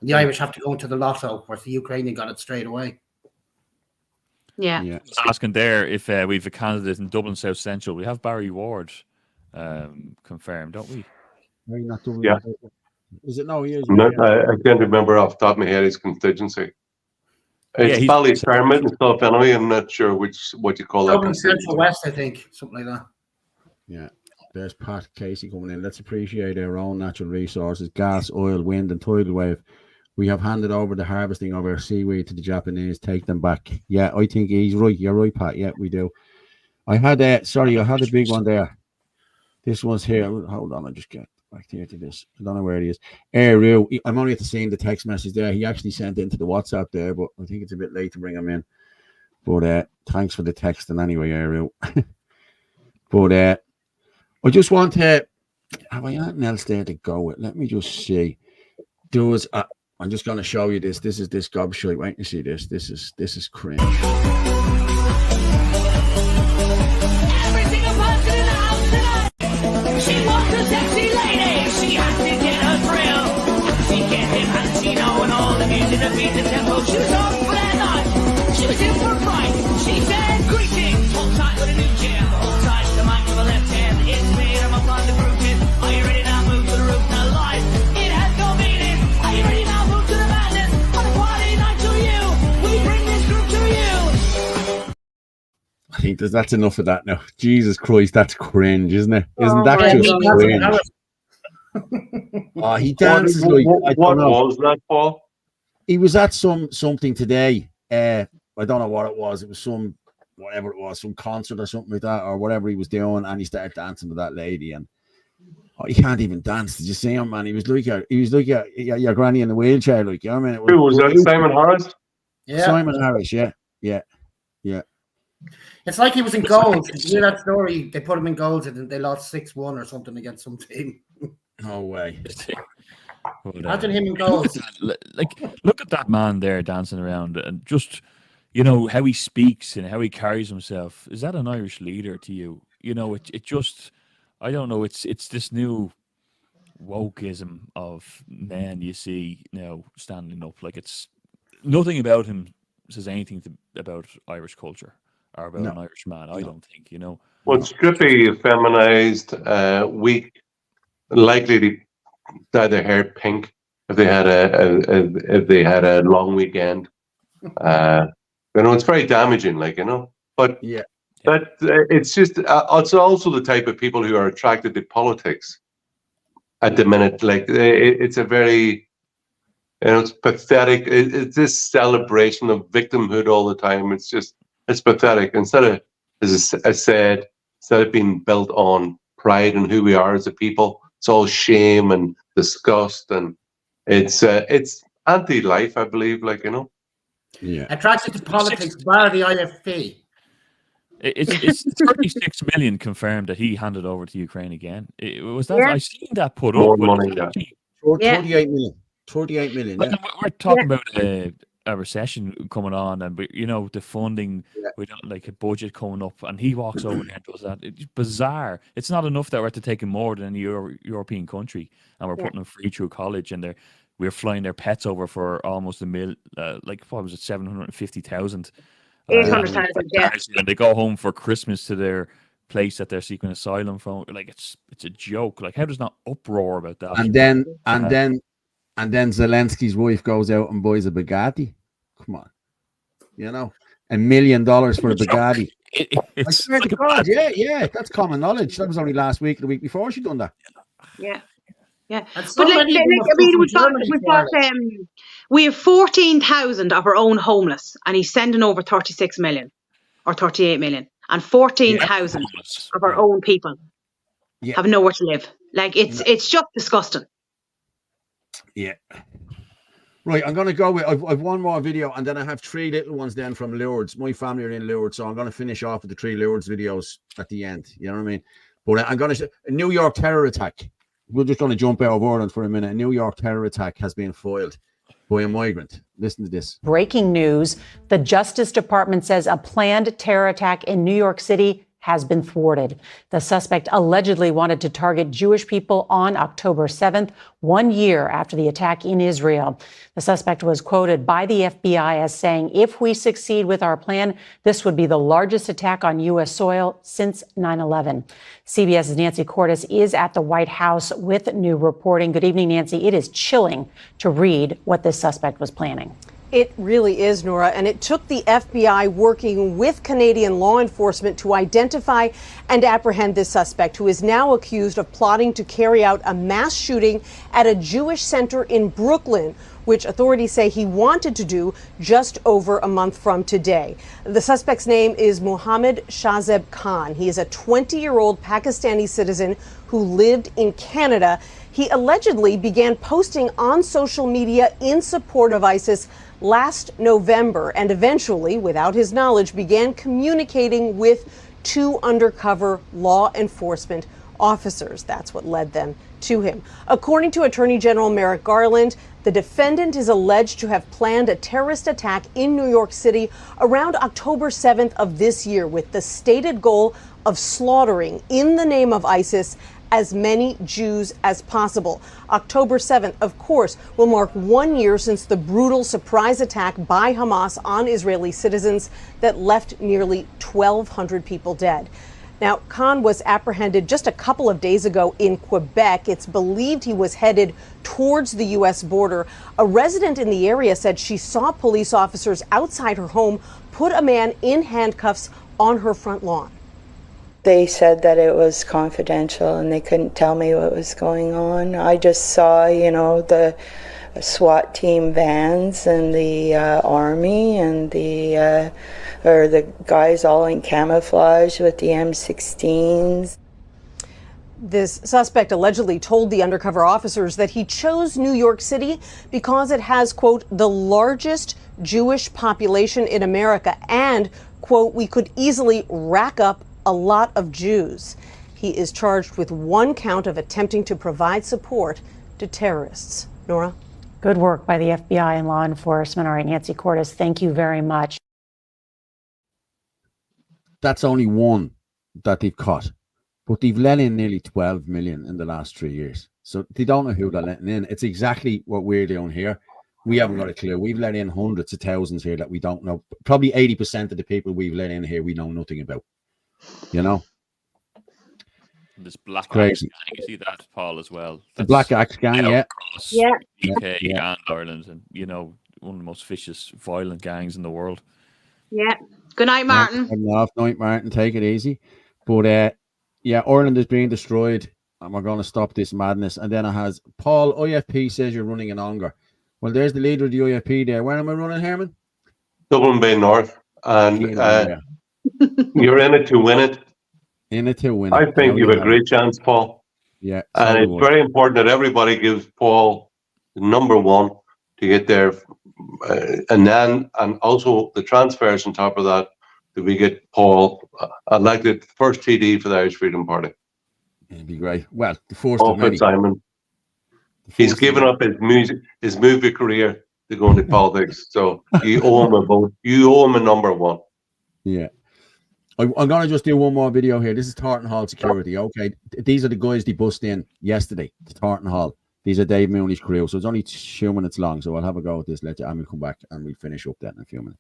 And the Irish have to go into the lotto, whereas the Ukrainian got it straight away. Yeah. I was asking there if we have a candidate in Dublin South Central. We have Barry Ward confirmed, don't we? Yeah. Is it no? Years I can't remember off the top of my head his constituency. It's Ballyfermot and stuff anyway. I'm not sure what you call that. Dublin Central West, I think, something like that. Yeah. There's Pat Casey coming in. Let's appreciate our own natural resources, gas, oil, wind, and tidal wave. We have handed over the harvesting of our seaweed to the Japanese. Take them back. Yeah, I think he's right. You're right, Pat. Yeah, we do. I had a big one there. This one's here. Hold on, I just get Back here to this. I don't know where he is. Real. I'm only at the seeing the text message there. He actually sent into the WhatsApp there, but I think it's a bit late to bring him in. But thanks for the texting anyway, Ariel. But I just want to have I anything else there to go with? Let me just see. There was I'm just going to show you this. This is this gobshite. Wait to see this. This is cringe. Every single person in the house tonight. She wants a sexy lady. She has to get her thrill. She gets him Pacino and all the music that beats the tempo. She was on for that night. She was in for a fight. She said, greetings. Hold tight with a new jam. Hold tight to the mic with the left hand. It's me, I'm up on the group hit. Are you ready now? Move to the roof now live. It has no meaning. Are you ready now? Move to the madness. On a Friday night to you. We bring this group to you. I think that's enough of that now. Jesus Christ, that's cringe, isn't it? Isn't that just cringe? Oh, he dances like what was that, Paul? He was at something today. I don't know what it was. It was some whatever it was, some concert or something like that, or whatever he was doing, and he started dancing with that lady, and he can't even dance. Did you see him, man? He was like your granny in the wheelchair, like, you know what I mean? Who was that? Simon Harris? Yeah. Simon Harris, yeah. It's like he was in goals. Did you hear that story? They put him in goals and they lost 6-1 or something against some team. No way. Imagine him in goals. Look at that man there dancing around, and just, you know, how he speaks and how he carries himself. Is that an Irish leader to you? You know, it just, I don't know. It's this new wokeism of men you see now standing up. Like, it's nothing about him says anything about Irish culture or about an Irish man. I don't think, you know. Well, strippy, feminized, weak, likely to dye their hair pink if they had a long weekend. You know, it's very damaging, like, you know. But that it's just it's also the type of people who are attracted to politics at the minute. Like, it's a very, you know, it's pathetic. It's this celebration of victimhood all the time. It's pathetic. Instead of, as I said, instead of being built on pride and who we are as a people, it's all shame and disgust, and it's anti-life, I believe. Like, you know, attracted to politics by the IFP. It's 36 million confirmed that he handed over to Ukraine again. Was that? I seen that put more up. Money, 38 million. 38 million. Like, we're talking about a recession coming on, and you know, the funding, we don't like a budget coming up, and he walks over there and does that. It's bizarre. It's not enough that we're to take him more than any European country, and we're putting them free through college, and we're flying their pets over for almost like what was it, 750,000, 800,000, and they go home for Christmas to their place that they're seeking asylum from. Like, it's a joke. Like, how does not uproar about that? And then Zelensky's wife goes out and buys a Bugatti. Come on, you know, $1 million for a Bugatti. I swear to God, yeah, that's common knowledge. That was only last week, the week before she done that. Yeah. But I mean, we have 14,000 of our own homeless, and he's sending over 36 million or 38 million, and 14,000 of our own people have nowhere to live. Like, it's just disgusting. Yeah. Right, I'm going to go with, I've one more video, and then I have 3 little ones then from Lourdes. My family are in Lourdes, so I'm going to finish off with the 3 Lourdes videos at the end. You know what I mean? But I'm going to, a New York terror attack. We're just going to jump out of Ireland for a minute. A New York terror attack has been foiled by a migrant. Listen to this. Breaking news. The Justice Department says a planned terror attack in New York City has been thwarted. The suspect allegedly wanted to target Jewish people on October 7th, 1 year after the attack in Israel. The suspect was quoted by the FBI as saying, "If we succeed with our plan, this would be the largest attack on U.S. soil since 9/11. CBS's Nancy Cordes is at the White House with new reporting. Good evening, Nancy. It is chilling to read what this suspect was planning. It really is, Nora, and it took the FBI working with Canadian law enforcement to identify and apprehend this suspect, who is now accused of plotting to carry out a mass shooting at a Jewish center in Brooklyn, which authorities say he wanted to do just over a month from today. The suspect's name is Mohammed Shahzeb Khan. He is a 20-year-old Pakistani citizen who lived in Canada. He allegedly began posting on social media in support of ISIS last November and eventually, without his knowledge, began communicating with 2 undercover law enforcement officers. That's what led them to him. According to Attorney General Merrick Garland, the defendant is alleged to have planned a terrorist attack in New York City around October 7th of this year with the stated goal of slaughtering, in the name of ISIS, as many Jews as possible. October 7th, of course, will mark 1 year since the brutal surprise attack by Hamas on Israeli citizens that left nearly 1,200 people dead. Now, Khan was apprehended just a couple of days ago in Quebec. It's believed he was headed towards the U.S. border. A resident in the area said she saw police officers outside her home put a man in handcuffs on her front lawn. They said that it was confidential and they couldn't tell me what was going on. I just saw, the SWAT team vans and the army and the guys all in camouflage with the M16s. This suspect allegedly told the undercover officers that he chose New York City because it has, quote, the largest Jewish population in America and, quote, we could easily rack up a lot of Jews. He is charged with 1 count of attempting to provide support to terrorists. Nora? Good work by the FBI and law enforcement. All right, Nancy Cordes, thank you very much. That's only one that they've caught, but they've let in nearly 12 million in the last 3 years. So they don't know who they're letting in. It's exactly what we're doing here. We haven't got a clue. We've let in hundreds of thousands here that we don't know. Probably 80% of the people we've let in here we know nothing about. This Black Axe gang, you see that, Paul, as well. The Black Axe gang, yeah. Across UK and Ireland, and one of the most vicious, violent gangs in the world. Yeah. Good night, Martin. Good night, Martin. Take it easy. But Ireland is being destroyed, and we're going to stop this madness. And then it has Paul, IFP says you're running in Ongar. Well, there's the leader of the IFP there. Where am I running, Herman? Dublin Bay North, and you're in it to win it. In it to win it. I think you have a great chance, Paul. Yeah. And it's very important that everybody gives Paul the number 1 to get there. And also the transfers on top of that, that we get Paul elected first TD for the Irish Freedom Party. It'd be great. Well, the first of many. Simon. He's given up his movie career to go into politics. So you owe him a vote. You owe him a number 1. Yeah. I'm going to just do one more video here. This is Tartan Hall security. Okay. These are the guys they bust in yesterday to Tartan Hall. These are Dave Mooney's crew. So it's only 2 minutes long. So I'll have a go at this later and we'll come back and we'll finish up then in a few minutes.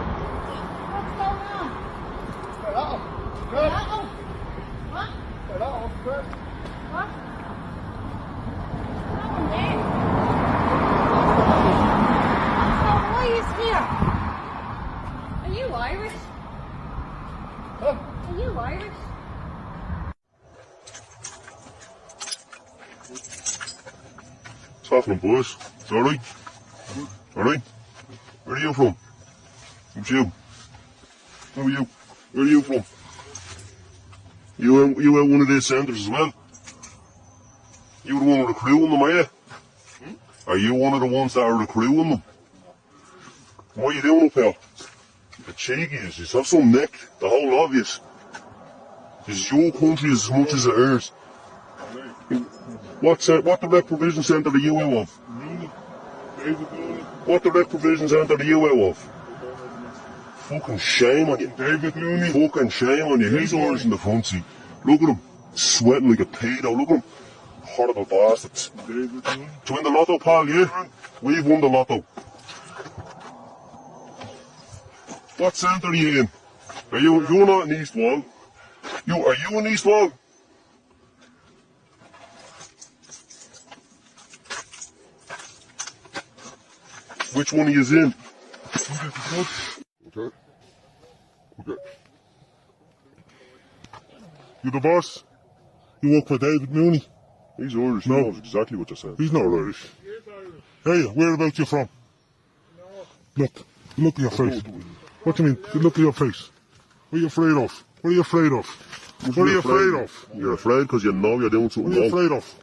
Are you Irish? Are you Irish? What's happening, boys? It's alright? Alright? Where are you from? Who's you? Who are you? Where are you from? You at one of these centres as well? You the one with the crew in them, are you? Are you one of the ones that are recruiting them? What are you doing up here? The cheeky is, you have some neck, the whole lot of you. This is your country as much as it is. What the Rec Provision Centre are you out of? What the Rec Provision Centre are you out of? Fucking shame on you. David Looney. Fucking shame on you. He's always in the front seat. Look at him, sweating like a pedo. Look at him. Horrible bastards. David Looney. To win the lotto, pal, yeah? We've won the lotto. What centre are you in? You're not in East Wall. Are you in East Wall? Which one are you in? Okay. You the boss? You work for David Mooney? He's Irish. No, knows exactly what you said. He's not Irish. Hey, whereabouts you from? Look at your face. What do you mean? Look at your face. What are you afraid of? What are you afraid of? What are you afraid of? You're afraid because you know you're doing something wrong. What are you afraid of?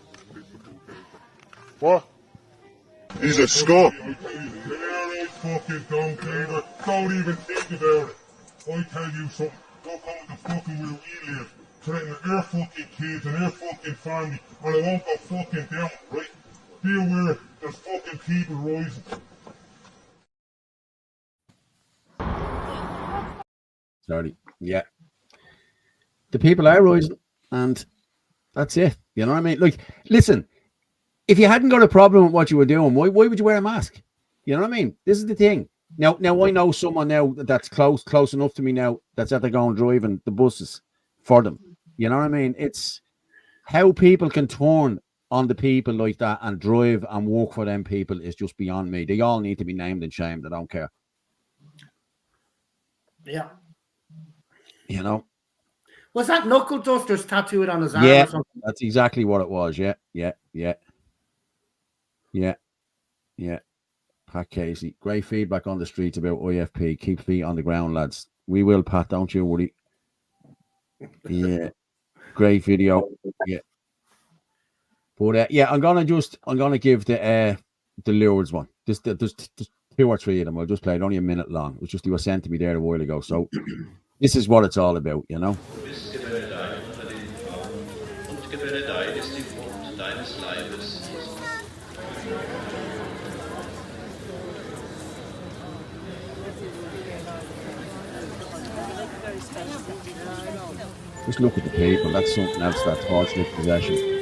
What? He's a scum. Fucking don't, Peter. Don't even think about it. I tell you something. Don't come with the fucking where we live. Threatening our fucking kids and our fucking family, and I won't go fucking down, right? Be aware, there's fucking people rising. Sorry. Yeah. The people are rising, and that's it. You know what I mean? Like, listen, if you hadn't got a problem with what you were doing, why would you wear a mask? You know what I mean? This is the thing. Now I know someone now that's close enough to me now that's at the going driving the buses for them. You know what I mean? It's how people can turn on the people like that and drive and work for them people is just beyond me. They all need to be named and shamed. I don't care. Yeah. You know? Was that knuckle dusters tattooed on his arm Yeah, or something? that's exactly what it was. Yeah. Pat Casey, great feedback on the streets about IFP. Keep feet on the ground, lads. We will, Pat. Don't you worry. Yeah, great video. Yeah, but yeah, I'm gonna give the Lourdes one. There's 2 or 3 of them. I'll just play it. Only a minute long. It was just, you were sent to me there a while ago. So this is what it's all about, you know. Just look at the people. That's something else, that torchlit possession.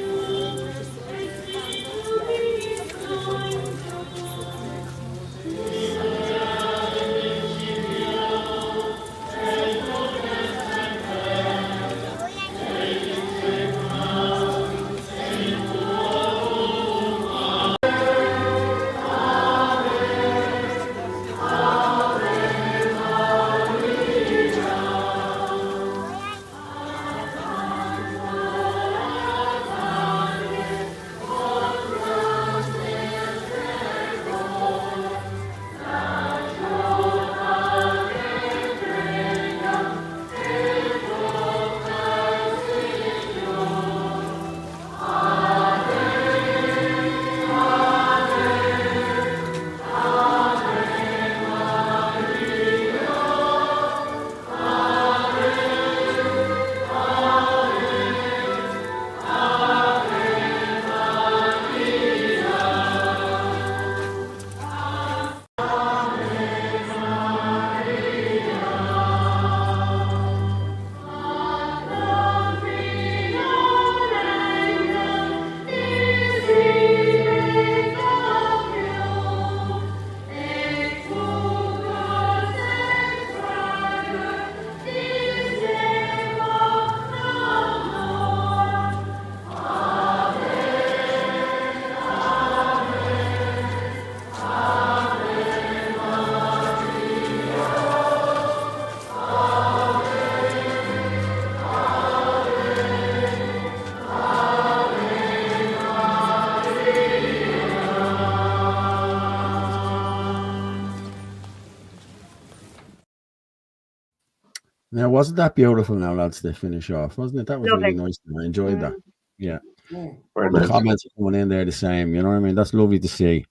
Now, wasn't that beautiful now, lads, to finish off, wasn't it? That was really nice. I enjoyed that. Yeah. The comments are coming in there the same, you know what I mean? That's lovely to see.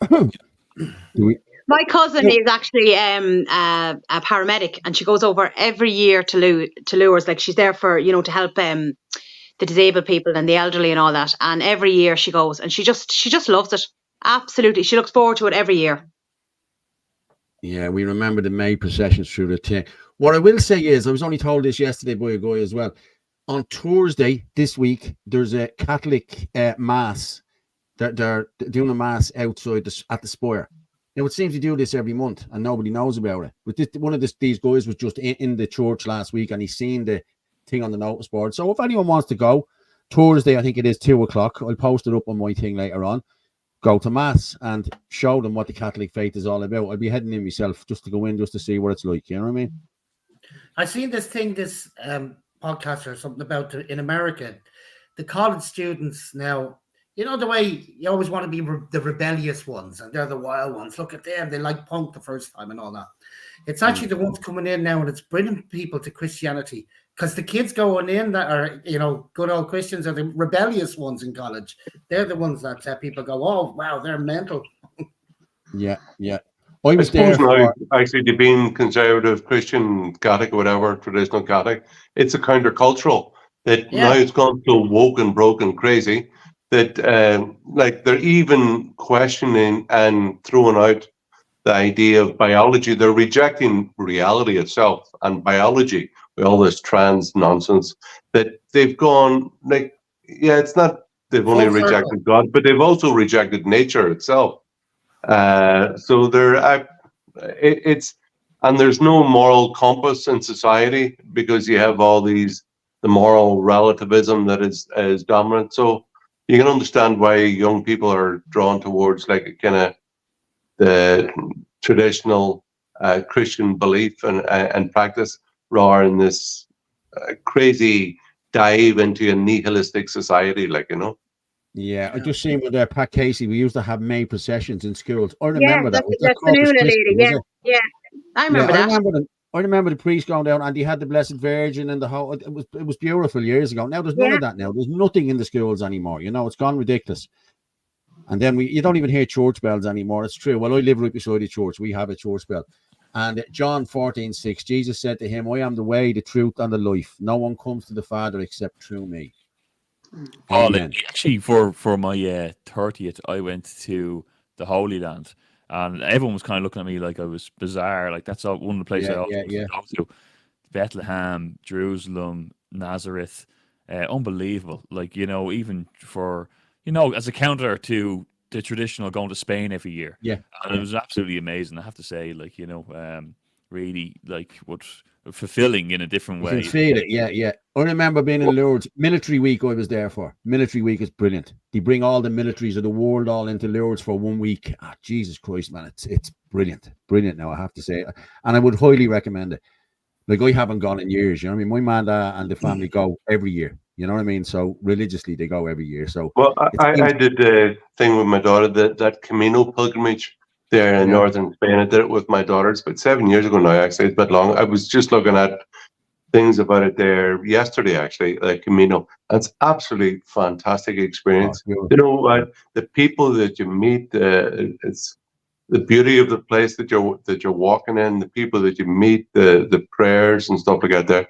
My cousin is actually a paramedic, and she goes over every year to Lourdes. Like, she's there for, to help the disabled people and the elderly and all that. And every year she goes, and she just loves it. Absolutely. She looks forward to it every year. Yeah, we remember the May processions through the thing. What I will say is, I was only told this yesterday by a guy as well. On Thursday this week, there's a Catholic mass. They're doing a mass outside at the Spire. Now, it seems to do this every month, and nobody knows about it. But one of these guys was just in the church last week, and he's seen the thing on the notice board. So if anyone wants to go, Thursday, I think it is 2:00. I'll post it up on my thing later on. Go to mass and show them what the Catholic faith is all about. I'll be heading in myself just to go in, just to see what it's like. You know what I mean? I seen this podcast or something about in America, the college students now. You know the way you always want to be the rebellious ones, and they're the wild ones. Look at them; they like punk the first time and all that. It's actually the ones coming in now, and it's bringing people to Christianity because the kids going in that are, you know, good old Christians are the rebellious ones in college. They're the ones that people go, oh, wow, they're mental. Yeah. I suppose now, actually, to being conservative, Christian, Catholic, or whatever, traditional Catholic, it's a countercultural. That now it's gone so woke and broken, crazy, that like they're even questioning and throwing out the idea of biology. They're rejecting reality itself and biology with all this trans nonsense. That they've gone like, yeah, it's not they've only rejected God, but they've also rejected nature itself. So it's and there's no moral compass in society because you have all the moral relativism that is dominant. So you can understand why young people are drawn towards like a kind of the traditional Christian belief and practice rather than this crazy dive into a nihilistic society, like, you know. Yeah, I just seen with Pat Casey, we used to have May processions in schools. I remember that. That's the Nuna lady. Yeah. I remember that. I remember the priest going down and he had the Blessed Virgin and the whole. It was beautiful years ago. Now there's none of that. Now there's nothing in the schools anymore. You know, it's gone ridiculous. And then you don't even hear church bells anymore. It's true. Well, I live right beside the church. We have a church bell. And John 14:6, Jesus said to him, I am the way, the truth, and the life. No one comes to the Father except through me. Oh, actually, for my 30th, I went to the Holy Land, and everyone was kind of looking at me like I was bizarre. Like that's one of the places I always go to. Bethlehem, Jerusalem, Nazareth, unbelievable. Like, you know, even for, you know, as a counter to the traditional going to Spain every year. Yeah, and it was absolutely amazing. I have to say, like, you know, really like what. Fulfilling in a different way. You can feel it, yeah. I remember being in Lourdes. Military Week I was there for. Military Week is brilliant. They bring all the militaries of the world all into Lourdes for 1 week. Ah, Jesus Christ, man, it's brilliant. Brilliant now, I have to say. And I would highly recommend it. Like, I haven't gone in years, you know what I mean? My man and the family go every year. You know what I mean? So religiously they go every year. So well, I did the thing with my daughter, that Camino pilgrimage there in northern Spain. I did it with my daughters about 7 years ago now, actually. It's a bit long. I was just looking at things about it there yesterday, actually, like Camino. That's absolutely fantastic experience. You know, the people that you meet, it's the beauty of the place that you're walking in, the people that you meet, the prayers and stuff like that there,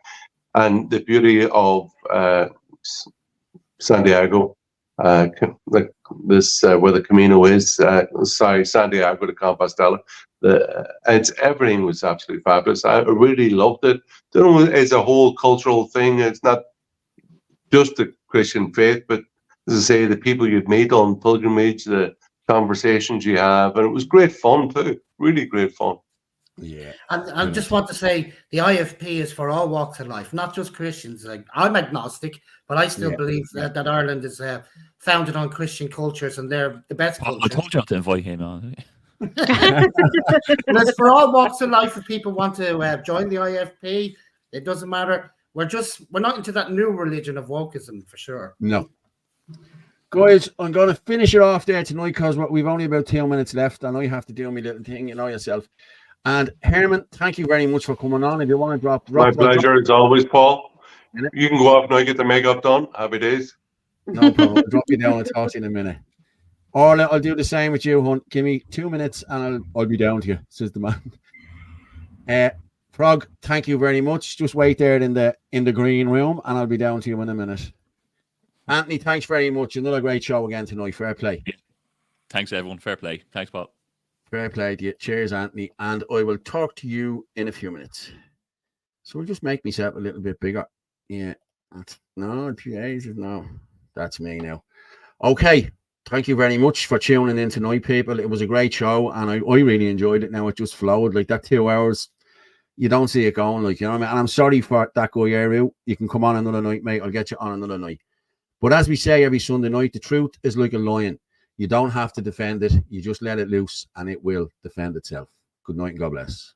and the beauty of Santiago. Like this, where the Camino is, Santiago de Compostela. Everything was absolutely fabulous. I really loved it. You know, it's a whole cultural thing. It's not just the Christian faith, but as I say, the people you'd meet on pilgrimage, the conversations you have, and it was great fun too. Really great fun. Yeah. And I just want to say the IFP is for all walks of life, not just Christians. Like, I'm agnostic, but I still believe that Ireland is founded on Christian cultures and they're the best cultures. I told you not to invite him on. It's for all walks of life. If people want to join the IFP, it doesn't matter. We're not into that new religion of wokeism for sure. No. Guys, I'm going to finish it off there tonight because we've only about 2 minutes left and I have to do my little thing, you know yourself. And Herman, thank you very much for coming on. If you want to drop my pleasure as always, Paul. You can go off now, get the makeup done. Happy days. No problem. I'll drop you down and talk to you in a minute. Orla, I'll do the same with you, Hunt. Give me 2 minutes and I'll be down to you, says the man. Frog, thank you very much. Just wait there in the green room and I'll be down to you in a minute. Anthony, thanks very much. Another great show again tonight. Fair play. Yeah. Thanks, everyone. Fair play. Thanks, Paul. Fair play to you. Cheers, Anthony. And I will talk to you in a few minutes. So we'll just make myself a little bit bigger. Yeah. No, Jesus, no. That's me now. Okay. Thank you very much for tuning in tonight, people. It was a great show, and I really enjoyed it. Now it just flowed. Like that 2 hours, you don't see it going, like, you know what I mean? And I'm sorry for that guy Ariel. You can come on another night, mate. I'll get you on another night. But as we say every Sunday night, the truth is like a lion. You don't have to defend it. You just let it loose and it will defend itself. Good night and God bless.